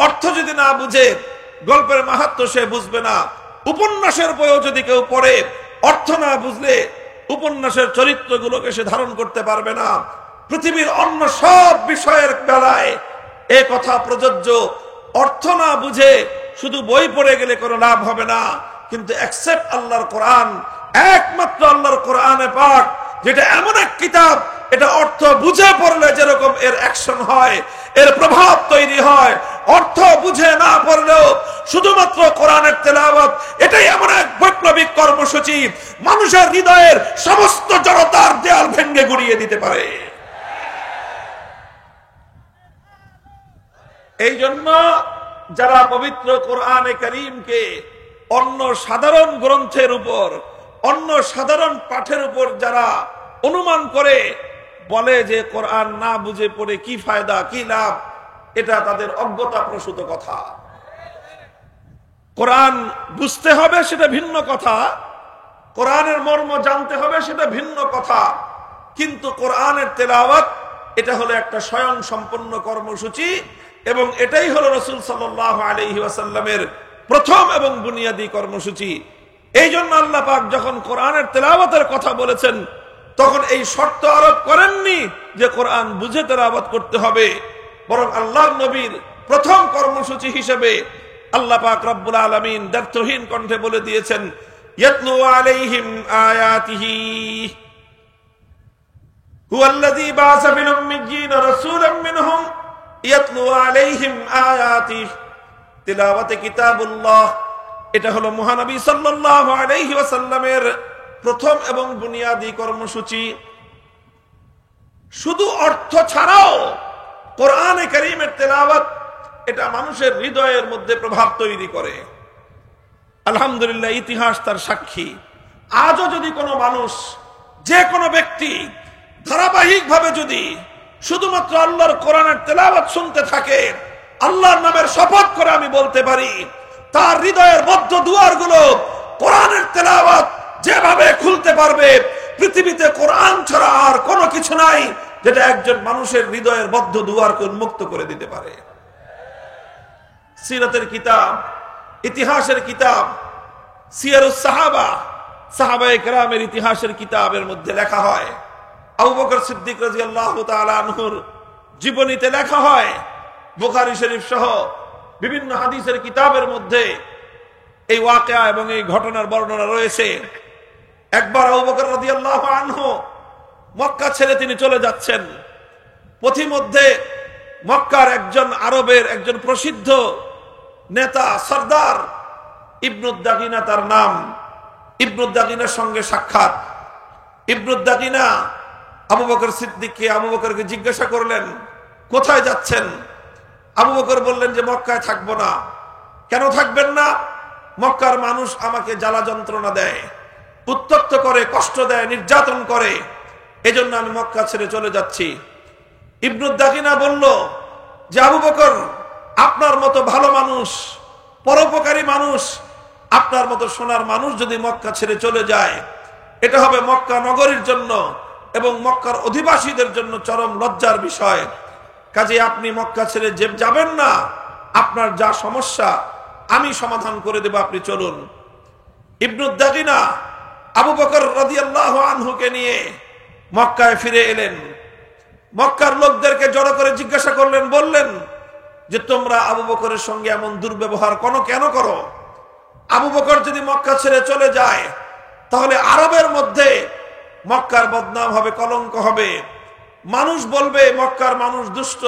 অর্থ যদি না বুঝে গল্পের মাহাত্ম্য সে বুঝবে না। উপন্যাসের বইও যদি কেউ পড়ে অর্থ না বুঝলে উপন্যাসের চরিত্রগুলোকে সে ধারণ করতে পারবে না। পৃথিবীর অন্য সব বিষয়ের বেলায় এ কথা প্রযোজ্য। অর্থ না বুঝে শুধু বই পড়ে গেলে কোনো লাভ হবে না, কিন্তু এক্সেপ্ট আল্লাহর কোরআন, একমাত্র আল্লাহর কোরআনে পাক, যেটা এমন এক কিতাব, এটা অর্থ বুঝে পড়লে যেরকম এর অ্যাকশন হয়, এর প্রভাব তৈরি হয়, অর্থ বুঝে না পড়লেও শুধুমাত্র কোরআনের তেলাওয়াত, এটাই এমন এক বৈপ্লবিক কর্মসূচি, মানুষের হৃদয়ের সমস্ত জড়তার দেয়াল ভেঙে গুড়িয়ে দিতে পারে। এই জন্য যারা পবিত্র কোরআনে কারীমকে অন্য সাধারণ গ্রন্থের উপর, অন্য সাধারণ পাঠের উপর যারা অনুমান করে বলে যে কোরআন না বুঝে পড়ে কি ফায়দা, কি লাভ, এটা তাদের অজ্ঞতা প্রসূত কথা। কোরআন বুঝতে হবে সেটা ভিন্ন কথা, কোরআনের মর্ম জানতে হবে সেটা ভিন্ন কথা, কিন্তু কোরআনের তেলাওয়াত এটা হলো একটা স্বয়ং সম্পন্ন কর্মসূচি, এবং এটাই হলো রাসূল সাল্লাল্লাহু আলাইহি ওয়াসাল্লামের প্রথম এবং বুনিয়াদী কর্মসূচি। এই জন্য আল্লাহ পাক যখন কোরআনের তেলাওয়াতের কথা বলেছেন তখন এই শর্ত আরোপ করেননি যে কোরআন বুঝে তেলাওয়াত করতে হবে, বরং আল্লাহর নবীর প্রথম কর্মসূচি হিসেবে আল্লাহ পাক রব্বুল আলামিন দ্ব্যর্থহীন কণ্ঠে বলে দিয়েছেন, ইয়াতলু আলাইহিম আয়াতিহি হুয়াল্লাযী বাআসা ফিল উম্মিয়্যিনা রাসূলাম মিনহুম ইয়াতলু আলাইহিম আয়াতিহি। তিলাওয়াতে কিতাবুল্লাহ এটা হলো মহানবী সাল্লাল্লাহু আলাইহি ওয়াসাল্লামের প্রথম এবং বুনিয়াদী কর্মসূচি। শুধু অর্থ ছাড়াও কোরআনে কারীমের তেলাওয়াত এটা মানুষের হৃদয়ের মধ্যে প্রভাব তৈরি করে। আলহামদুলিল্লাহ, ইতিহাস তার সাক্ষী। আজও যদি কোনো মানুষ, যে কোনো ব্যক্তি ধারাবাহিকভাবে যদি শুধুমাত্র আল্লাহর কোরআনের তেলাওয়াত শুনতে থাকে, আল্লাহর নামের শপথ করে আমি বলতে পারি তার হৃদয়ের বদ্ধ দুয়ারগুলো কোরআনের তেলাওয়াত যেভাবে খুলতে পারবে, পৃথিবীতে কোরআন ছাড়া আর কোনো কিছু নাই যেটা একজন মানুষের হৃদয়ের বদ্ধ দুয়ারকে উন্মুক্ত করে দিতে পারে। সিরাতের কিতাব, ইতিহাসের কিতাব, সিয়ারুস সাহাবা, সাহাবায়ে কেরামের ইতিহাসের কিতাবের মধ্যে লেখা হয়, আবু বকর সিদ্দিক রাদিয়াল্লাহু তাআলা আনহুর জীবনীতে লেখা হয়, বুখারী শরীফ সহ বিভিন্ন হাদিসের কিতাবের মধ্যে এই ওয়াকিয়া এবং এই ঘটনার বর্ণনা রয়েছে। একবার আবু বকর রাদিয়াল্লাহু আনহু মক্কা ছেড়ে তিনি চলে যাচ্ছেন। পথিমধ্যে মক্কার একজন আরবের একজন প্রসিদ্ধ নেতা সরদার ইবনুদ্দাগিনা তার নাম, ইবনুদ্দাগিনার সঙ্গে সাক্ষাৎ। ইবনুদ্দাগিনা আবু বকর সিদ্দিককে, আবু বকরকে জিজ্ঞাসা করলেন কোথায় যাচ্ছেন? আবু বকর বললেন যে মক্কায় থাকবো না। কেন থাকবেন না? মক্কার মানুষ আমাকে জ্বালা যন্ত্রণা দেয়, উত্ত্যক্ত করে, কষ্ট দেয়, নির্যাতন করে, এজন্য আমি মক্কা ছেড়ে চলে যাচ্ছি। ইবনুদ্দাগিনা বলল যে আবু বকর, আপনার মতো ভালো মানুষ, পরোপকারী মানুষ, আপনার মতো সোনার মানুষ যদি মক্কা ছেড়ে চলে যায়, এটা হবে মক্কা নগরীর জন্য এবং মক্কার অধিবাসীদের জন্য চরম লজ্জার বিষয়। কাজে আপনি মক্কা ছেড়ে যাবেন না, আপনার যা সমস্যা আমি সমাধান করে দেব, আপনি চলুন। ইবনুদ্দাগিনা আবু বকর রাদিয়াল্লাহু আনহুকে নিয়ে মক্কায় ফিরে এলেন। মক্কার লোকদেরকে জড়ো করে জিজ্ঞাসা করলেন, বললেন যে তোমরা আবু বকরের সঙ্গে এমন দুর্ব্যবহার কেন করো? আবু বকর যদি মক্কা ছেড়ে চলে যায় তাহলে আরবের মধ্যে মক্কার বদনাম হবে, কলঙ্ক হবে। মানুষ বলবে মক্কার মানুষ দুষ্ট,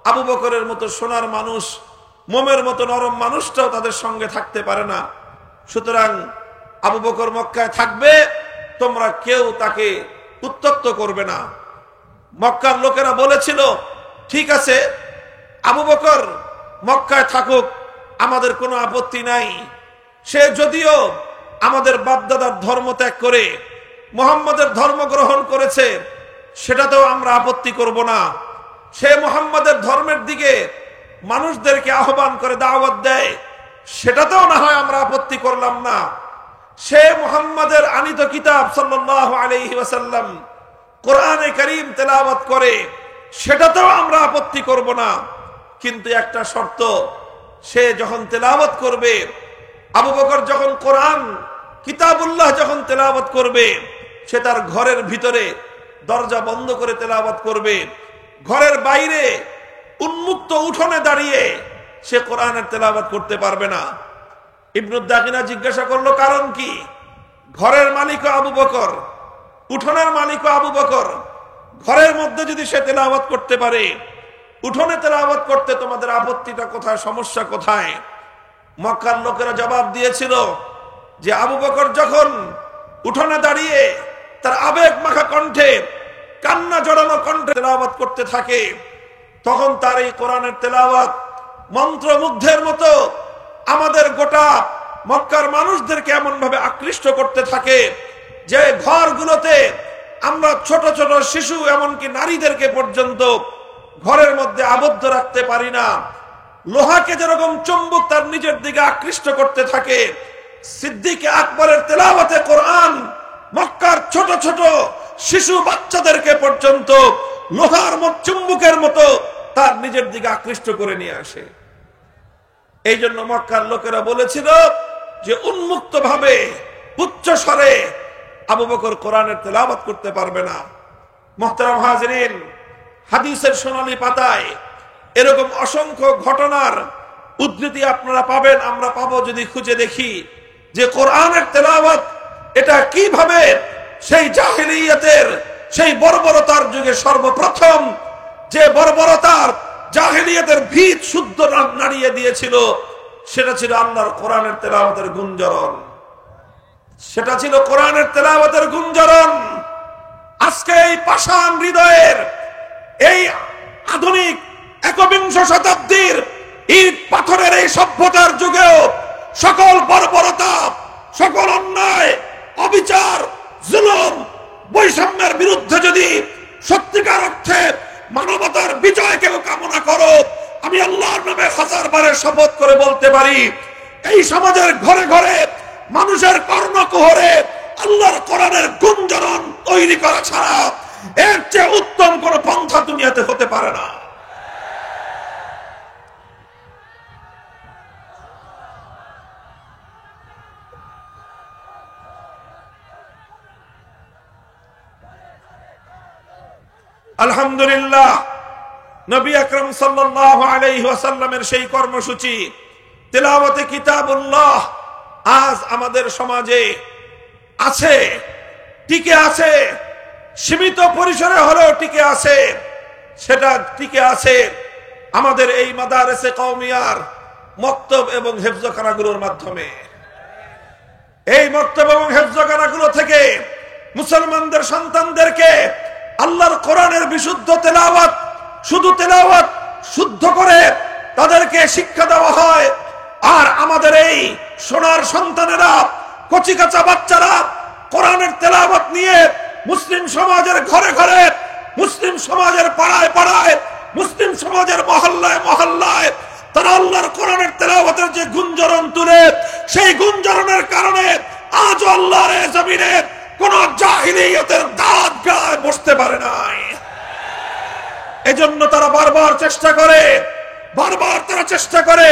আবু বকরের মতো সোনার মানুষ, মোমের মতো নরম মানুষটাও তাদের সঙ্গে থাকতে পারে না। সুতরাং আবু বকর মক্কায় থাকবে, তোমরা কেউ তাকে উত্ত্যক্ত করবে না। মক্কার লোকেরা বলেছিল, ঠিক আছে আবু বকর মক্কায় থাকুক, আমাদের কোনো আপত্তি নাই। সে যদিও আমাদের বাপদাদার ধর্ম ত্যাগ করে মুহাম্মাদের ধর্ম গ্রহণ করেছে, সেটাতেও আমরা আপত্তি করব না। সে মুহাম্মাদের ধর্মের দিকে মানুষদেরকে আহ্বান করে দাওয়াত দেয়, সেটাতেও না হয় আমরা আপত্তি করলাম না। সে মুহাম্মাদের আনিত কিতাব সাল্লাল্লাহু আলাইহি ওয়াসাল্লাম কোরআনে কারীম তেলাওয়াত করে, সেটাতেও আমরা আপত্তি করব না। কিন্তু একটা শর্ত, সে যখন তেলাওয়াত করবে, আবু বকর যখন কোরআন কিতাবুল্লাহ যখন তেলাওয়াত করবে, সে তার ঘরের ভিতরে দরজা বন্ধ করে তেলাওয়াত করবে। ঘরের বাইরে উন্মুক্ত উঠোনে দাঁড়িয়ে সে কোরআনের তেলাওয়াত করতে পারবে না। ইবনু দাগিনা জিজ্ঞাসা করলো, কারণ কি? ঘরের মালিক আবু বকর, উঠোনের মালিক আবু বকর, ঘরের মধ্যে যদি সে তেলাওয়াত করতে পারে, উঠোনে তেলাওয়াত করতে তোমাদের আপত্তিটা কোথায়, সমস্যা কোথায়? মক্কার লোকেরা জবাব দিয়েছিল যে আবু বকর যখন উঠোনে দাঁড়িয়ে তার আবেগ মাখা কণ্ঠে, কান্না জড়ানো কণ্ঠে তেলাওয়াত করতে থাকে, তখন তার এই কোরআনের তেলাওয়াত মন্ত্রমুগ্ধের মতো আমাদের গোটা মক্কার মানুষদেরকে এমন ভাবে আকৃষ্ট করতে থাকে যে ঘরগুলোতে আমরা ছোট ছোট শিশু, এমনকি নারীদেরকে পর্যন্ত ঘরের মধ্যে আবদ্ধ রাখতে পারি না। লোহাকে যেরকম চুম্বক তার নিজের দিকে আকৃষ্ট করতে থাকে, সিদ্দিক আকবরের তেলাওয়াতে কোরআন মক্কার ছোট ছোট শিশু বাচ্চাদেরকে পর্যন্ত লোহার চুম্বকের মতো তার নিজের দিকে আকৃষ্ট করে নিয়ে আসে। এই জন্য মক্কার লোকেরা বলেছিল যে উন্মুক্ত ভাবে উচ্চ স্বরে আবু বকর কোরআনের তেলাওয়াত করতে পারবে না। মুহতারাম হাজিরিন, হাদিসের সোনালী পাতায় এরকম অসংখ্য ঘটনার উদ্ধৃতি আপনারা পাবেন, আমরা পাবো যদি খুঁজে দেখি যে কোরআনের তেলাওয়াত এটা কিভাবে সেই জাহেলিয়াতের, সেই বর্বরতার যুগে সর্বপ্রথম যে বর্বরতার জাহেলিয়াতের ভিত শুদ্ধ নাড়িয়ে দিয়েছিল, সেটা ছিল আল্লাহর কোরআনের তেলাওয়াতের গুঞ্জরণ। সেটা ছিল কোরআনের তেলাওয়াতের গুঞ্জরণ। আজকে এই পাষাণ হৃদয়ের, এই আধুনিক একবিংশ শতাব্দীর ইট পাথরের এই সভ্যতার যুগেও সকল বর্বরতা, সকল অন্যায়, অবিচার, জুলুম, বৈষম্যের বিরুদ্ধে যদি সত্যিকার অর্থে মানবতার বিজয় কেউ কামনা করো, আমি আল্লাহর নামে হাজারবারের শপথ করে বলতে পারি, এই সমাজের ঘরে ঘরে মানুষের কর্ণকুহরে আল্লাহর কোরআনের গুঞ্জরণ তৈরি করা ছাড়া এর চেয়ে উত্তম কোন পন্থা দুনিয়াতে হতে পারে না। আলহামদুলিল্লাহ, নবী আকরাম সাল্লাল্লাহু আলাইহি ওয়াসাল্লামের সেই কর্মসূচি তেলাওয়াতে কিতাবুল্লাহ আজ আমাদের সমাজে আছে, টিকে আছে, সীমিত পরিসরে হলেও টিকে আছে। সেটা টিকে আছে আমাদের এই মাদারেসে কওমিয়ার মক্তব এবং হেফজখানাগুলোর মাধ্যমে। এই মক্তব এবং হেফজখানাগুলো থেকে মুসলমানদের সন্তানদেরকে আল্লাহর কোরআনের বিশুদ্ধ তেলাওয়াত, শুধু তেলাওয়াত শুদ্ধ করে তাদেরকে শিক্ষা দেওয়া হয়। আর আমাদের এই সোনার সন্তানেরা, কচিকাঁচা বাচ্চারা কোরআনের তেলাওয়াত নিয়ে মুসলিম সমাজের ঘরে ঘরে, মুসলিম সমাজের পাড়ায় পাড়ায়, মুসলিম সমাজের মহল্লায় মহল্লায় তারা আল্লাহর কোরআনের তেলাওয়াতের যে গুঞ্জরণ তুলে, সেই গুঞ্জরণের কারণে আজ আল্লাহর এই জমিনে কোন জাহিলিয়াতের দাঁত গায়ে বসতে পারে নাই। এজন্য তারা বারবার চেষ্টা করে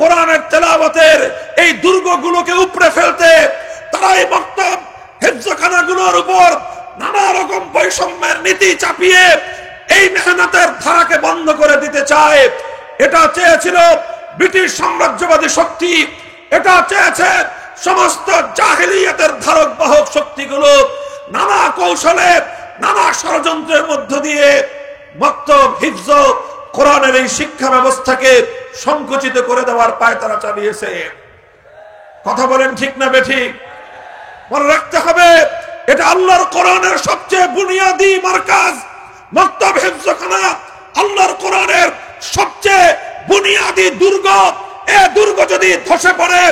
কোরআনের তেলাওয়াতের এই দুর্গগুলোকে উপড়ে ফেলতে। তারা এই মক্তব হেফজখানাগুলোর উপর নানা রকম বৈষম্যের নীতি চাপিয়ে এই মেহনতের ধারাকে বন্ধ করে দিতে চায়। এটা চেয়েছিল ব্রিটিশ সাম্রাজ্যবাদী শক্তি, এটা চেয়েছে সমস্ত জাহেলিয়াতের ধারক বাহক শক্তিগুলো নানা কৌশলে, নানা ষড়যন্ত্রের মধ্য দিয়ে মক্তব, হিফজ, কোরআনের এই শিক্ষা ব্যবস্থাকে সংকুচিত করে দেওয়ার পায়তারা চালিয়েছে। কথা বলেন ঠিক না বেঠিক? মনে রাখতে হবে, এটা আল্লাহর কোরআনের সবচেয়ে বুনিয়াদী মারকাজ, মক্তব হিফজখানা, আল্লাহর কোরআনের সবচেয়ে বুনিয়াদী দুর্গ। এ দুর্গ যদি ধসে পড়ে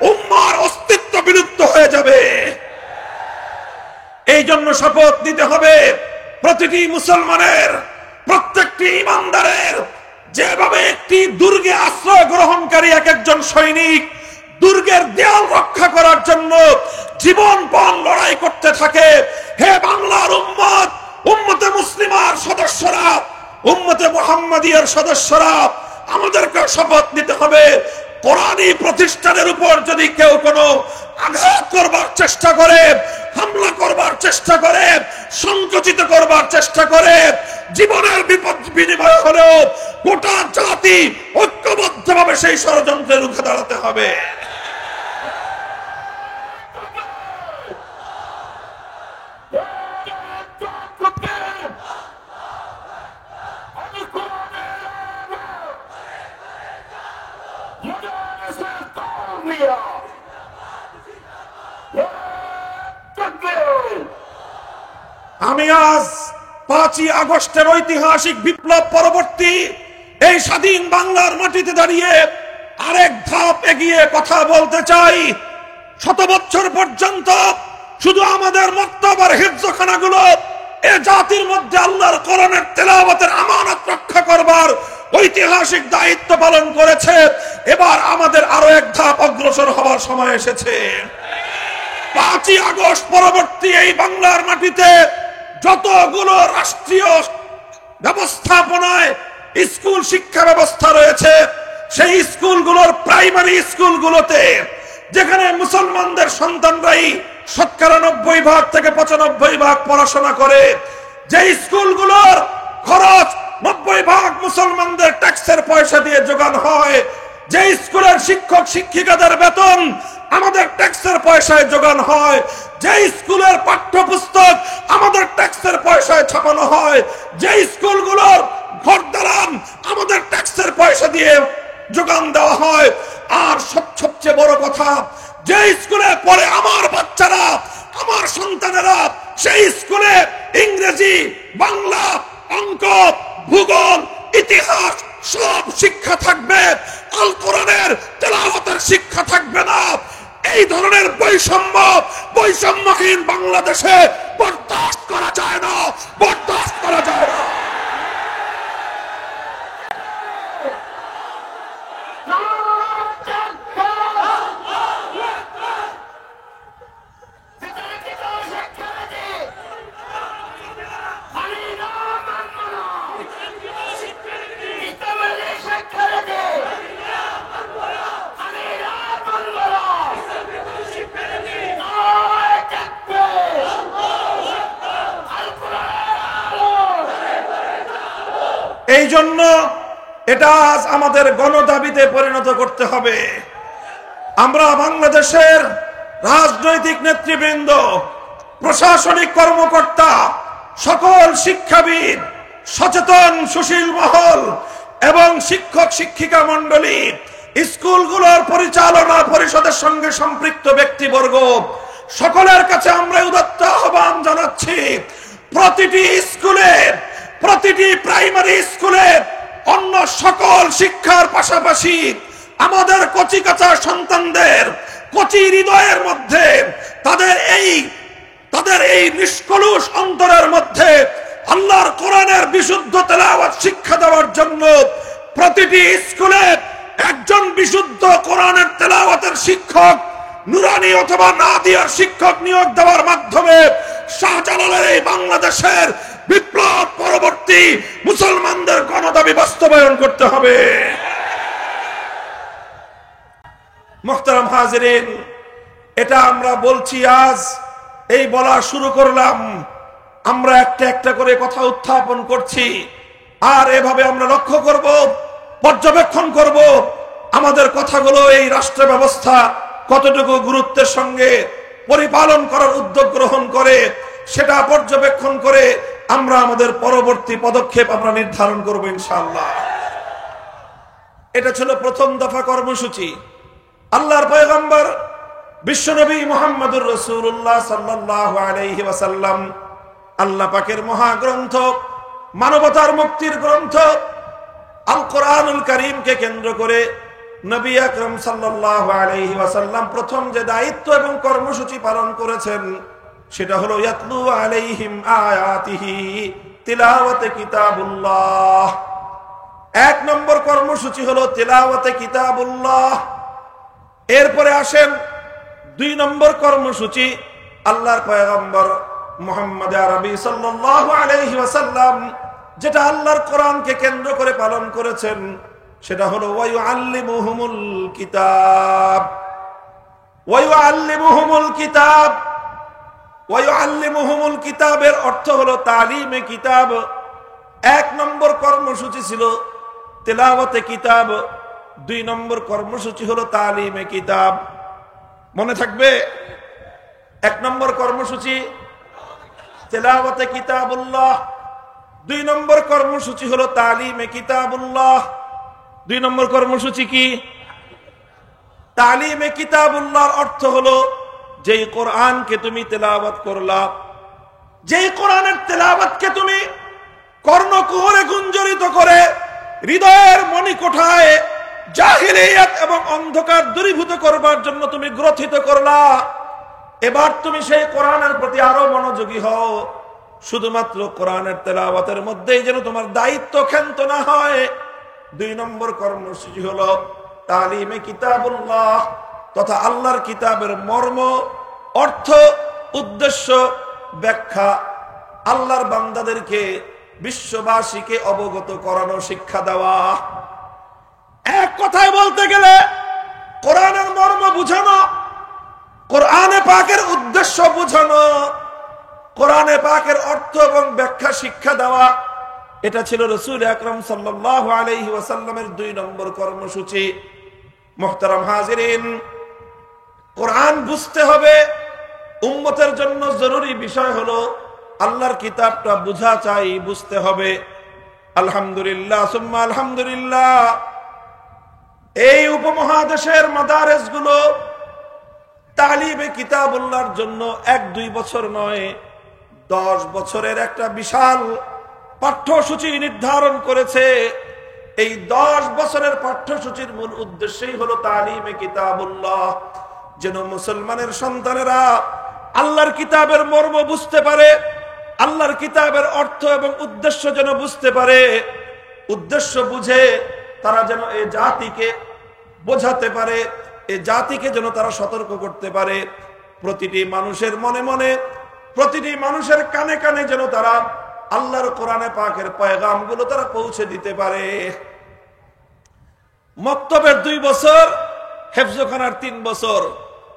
উম্মার অস্তিত্ব বিলুপ্ত হয়ে যাবে। এই জন্য শপথ নিতে হবে প্রতিটি মুসলমানের, প্রত্যেকটি ইমানদারের, যেভাবে একটি দুর্গে আশ্রয় গ্রহণকারী এক একজন সৈনিক দুর্গের দেয়াল রক্ষা করার জন্য জীবনপণ লড়াই করতে থাকে। হে বাংলার উম্মত, উম্মতে মুসলিমার সদস্যরা, উম্মতে মুহাম্মাদিয়ার সদস্যরা, আমাদেরকে শপথ নিতে হবে, কোরআনী প্রতিষ্ঠানের উপর যদি কেউ কোনো আঘাত করবার চেষ্টা করে, হামলা করবার চেষ্টা করে, সংকুচিত করবার চেষ্টা করে, জীবনের বিপদ বিনিময় হলেও গোটা জাতি ঐক্যবদ্ধভাবে সেই ষড়যন্ত্রে রুখে দাঁড়াতে হবে। আমি আজ 5ই আগস্টের ঐতিহাসিক বিপ্লব পরবর্তী এই স্বাধীন বাংলার মাটিতে দাঁড়িয়ে আরেক ধাপ এগিয়ে কথা বলতে চাই। 100 বছর পর্যন্ত শুধু আমাদের মক্তব আর হিফজখানাগুলো এ জাতির মধ্যে আল্লাহর কোরআনের তেলাওয়াতের আমানত রক্ষা করবার ঐতিহাসিক দায়িত্ব পালন করেছে। এবার আমাদের আরো এক ধাপ অগ্রসর হওয়ার সময় এসেছে। 5ই আগস্ট পরবর্তী এই বাংলার মাটিতে যতগুলো রাষ্ট্রীয় ব্যবস্থাপনায় স্কুল শিক্ষা ব্যবস্থা রয়েছে, সেই স্কুলগুলোর প্রাইমারি স্কুলগুলোতে যেখানে মুসলমানদের সন্তানরাই 90% থেকে 95% পড়াশোনা করে, যে স্কুলগুলোর খরচ 90% মুসলমানদের ট্যাক্সের পয়সা দিয়ে যোগান হয়, যে স্কুলের শিক্ষক শিক্ষিকাদের বেতন আমাদের ট্যাক্সের পয়সায় যোগান হয়, যে স্কুলের পাঠ্যপুস্তক আমাদের ট্যাক্সের পয়সায় ছাপানো হয়, যে স্কুলগুলোর ঘর দালান আমাদের ট্যাক্সের পয়সা দিয়ে যোগান দেওয়া হয়, আর সবচেয়ে বড় কথা, যে স্কুলে পড়ে আমার বাচ্চারা, আমার সন্তানেরা, সেই স্কুলে ইংরেজি, বাংলা, অঙ্ক, ভূগোল, ইতিহাস সব শিক্ষা থাকবে, আল কোরআনের তেলাওয়াতের শিক্ষা থাকবে না। এই ধরনের বৈষম্যহীন বাংলাদেশে বরদাস্ত করা যায় না, বরদাস্ত করা যায় না। এই জন্য এটা আজ আমাদের গণদাবিতে পরিণত করতে হবে। আমরা বাংলাদেশের রাজনৈতিক নেতৃবৃন্দ, প্রশাসনিক কর্মকর্তা, সকল শিক্ষাবিদ, সচেতন সুশীল মহল এবং শিক্ষক শিক্ষিকা মণ্ডলী, স্কুলগুলোর পরিচালনা পরিষদের সঙ্গে সম্পৃক্ত ব্যক্তিবর্গ, সকলের কাছে আমরা উদাত্ত আহ্বান জানাচ্ছি, প্রতিটি স্কুলে, প্রতিটি প্রাইমারি স্কুলে অন্য সকল শিক্ষার পাশাপাশি আমাদের কচিকাঁচা সন্তানদের কচি হৃদয়ের মধ্যে, তাদের এই নিষ্কলুষ অন্তরের মধ্যে আল্লাহর কোরআনের বিশুদ্ধ তেলাওয়াত শিক্ষা দেওয়ার জন্য প্রতিটি স্কুলে একজন বিশুদ্ধ কোরআনের তেলাওয়াতের শিক্ষক, নুরানি অথবা নাদিয়ার শিক্ষক নিয়োগ দেওয়ার মাধ্যমে শাহজালালের এই বাংলাদেশের বিপ্লব পরবর্তী মুসলমানদের গণদাবি বাস্তবায়ন করতে হবে। মুহতারাম হাজিরিন, এটা আমরা বলছি আজ, এই বলা শুরু করলাম, আমরা একটা একটা করে কথা উত্থাপন করছি, আর এভাবে আমরা লক্ষ্য করব, পর্যবেক্ষণ করব আমাদের কথাগুলো এই রাষ্ট্র ব্যবস্থা কতটুকু গুরুত্বের সঙ্গে পরিপালন করার উদ্যোগ গ্রহণ করে, সেটা পর্যবেক্ষণ করে আমরা আমাদের পরবর্তী পদক্ষেপ আমরা নির্ধারণ করব ইনশাআল্লাহ। এটা ছিল প্রথম দফা কর্মসূচি। আল্লাহর পয়গম্বর বিশ্বনবী মুহাম্মদুর রাসূলুল্লাহ সাল্লাল্লাহু আলাইহি ওয়াসাল্লাম আল্লাহ পাকের মহাগ্রন্থ, মানবতার মুক্তির গ্রন্থ আল কোরআনুল কারীমকে কেন্দ্র করে নবী আকরাম সাল্লাল্লাহু আলাইহি ওয়াসাল্লাম প্রথম যে দায়িত্ব এবং কর্মসূচি পালন করেছেন সেটা হলো ইয়াতলু আলাইহিম আয়াতিহি তিলাওয়াতে কিতাবুল্লাহ। এক নম্বর কর্মসূচি হলো তিলাওয়াতে কিতাবুল্লাহ। এরপরে আসেন 2 নম্বর কর্মসূচি, আল্লাহর পয়গম্বর মুহাম্মদ আরবি সাল্লাল্লাহু আলাইহি ওয়াসাল্লাম যেটা আল্লাহর কোরআনকে কেন্দ্র করে পালন করেছেন সেটা হলো ওয়ায়ুআল্লিমুহুমুল কিতাব। ওয়ায়ুআল্লিমুহুমুল কিতাব, ওয়ায়ুআল্লিমুহুমুল কিতাবের অর্থ হলো তালিমে কিতাব। 1 নম্বর কর্মসূচি ছিল তিলাওয়াতে কিতাব, 2 নম্বর কর্মসূচি হলো তালিমে কিতাব। মনে থাকবে? 1 নম্বর কর্মসূচি তিলাওয়াতে কিতাবুল্লাহ, 2 নম্বর কর্মসূচি হলো তালিমে কিতাবুল্লাহ। 2 নম্বর কর্মসূচি কি? তালিমে কিতাবুল্লাহর অর্থ হলো যেই কোরআনকে তুমি তেলাওয়াত করলা, যেই কোরআনের তেলাওয়াতকে তুমি কর্ণকুহরে গুঞ্জরিত করে হৃদয়ের মণিকোঠায় জাহিলিয়াত এবং অন্ধকার দূরীভূত করবার জন্য তুমি গ্রথিত করলা, এবার তুমি সেই কোরআনের প্রতি আরো মনোযোগী হও। শুধুমাত্র কোরআনের তেলাওয়াতের মধ্যেই যেন তোমার দায়িত্ব ক্ষান্ত না হয়। 2 নম্বর কর্মসূচি হলো তালিমে কিতাবুল্লাহ তথা আল্লাহর কিতাবের মর্ম, অর্থ, উদ্দেশ্য, ব্যাখ্যা আল্লাহর বান্দাদেরকে, বিশ্ববাসীকে অবগত করানো, শিক্ষা দেওয়া। এক কথায় বলতে গেলে কোরআনের মর্ম বুঝানো, কোরআনে পাকের উদ্দেশ্য বুঝানো, কোরআনে পাকের অর্থ এবং ব্যাখ্যা শিক্ষা দেওয়া, এটা ছিল রাসূল আকরাম সাল্লাল্লাহু আলাইহি ওয়াসাল্লামের 2 নম্বর কর্মসূচি। মুহতারাম হাজিরিন, কোরআন বুঝতে হবে। উম্মতের জন্য জরুরি বিষয় হলো আল্লাহর কিতাবটা বুঝা চাই, বুঝতে হবে। আলহামদুলিল্লাহ সুম্মা আলহামদুলিল্লাহ, এই উপমহাদেশের মাদারেসগুলো তালিমে কিতাবুল্লাহর জন্য 1-2 বছর নয়, 10 বছরের একটা বিশাল পাঠ্যসূচি নির্ধারণ করেছে। এই 10 বছরের পাঠ্যসূচির মূল উদ্দেশ্যই হলো তালিমে কিতাবুল্লাহ, যেন মুসলমানের সন্তানেরা আল্লাহর কিতাবের মর্ম বুঝতে পারে, আল্লাহর কিতাবের অর্থ এবং উদ্দেশ্য যেন বুঝতে পারে। উদ্দেশ্য বুঝে তারা যেন এই জাতিকে বোঝাতে পারে, এই জাতিকে যেন তারা সতর্ক করতে পারে। প্রতিটি মানুষের মনে মনে, প্রতিটি মানুষের কানে কানে যেন তারা আল্লাহর কোরআনে পাকের পয়গামগুলো তারা পৌঁছে দিতে পারে। মক্তবের 2 বছর, হেফজখানার 3 বছর,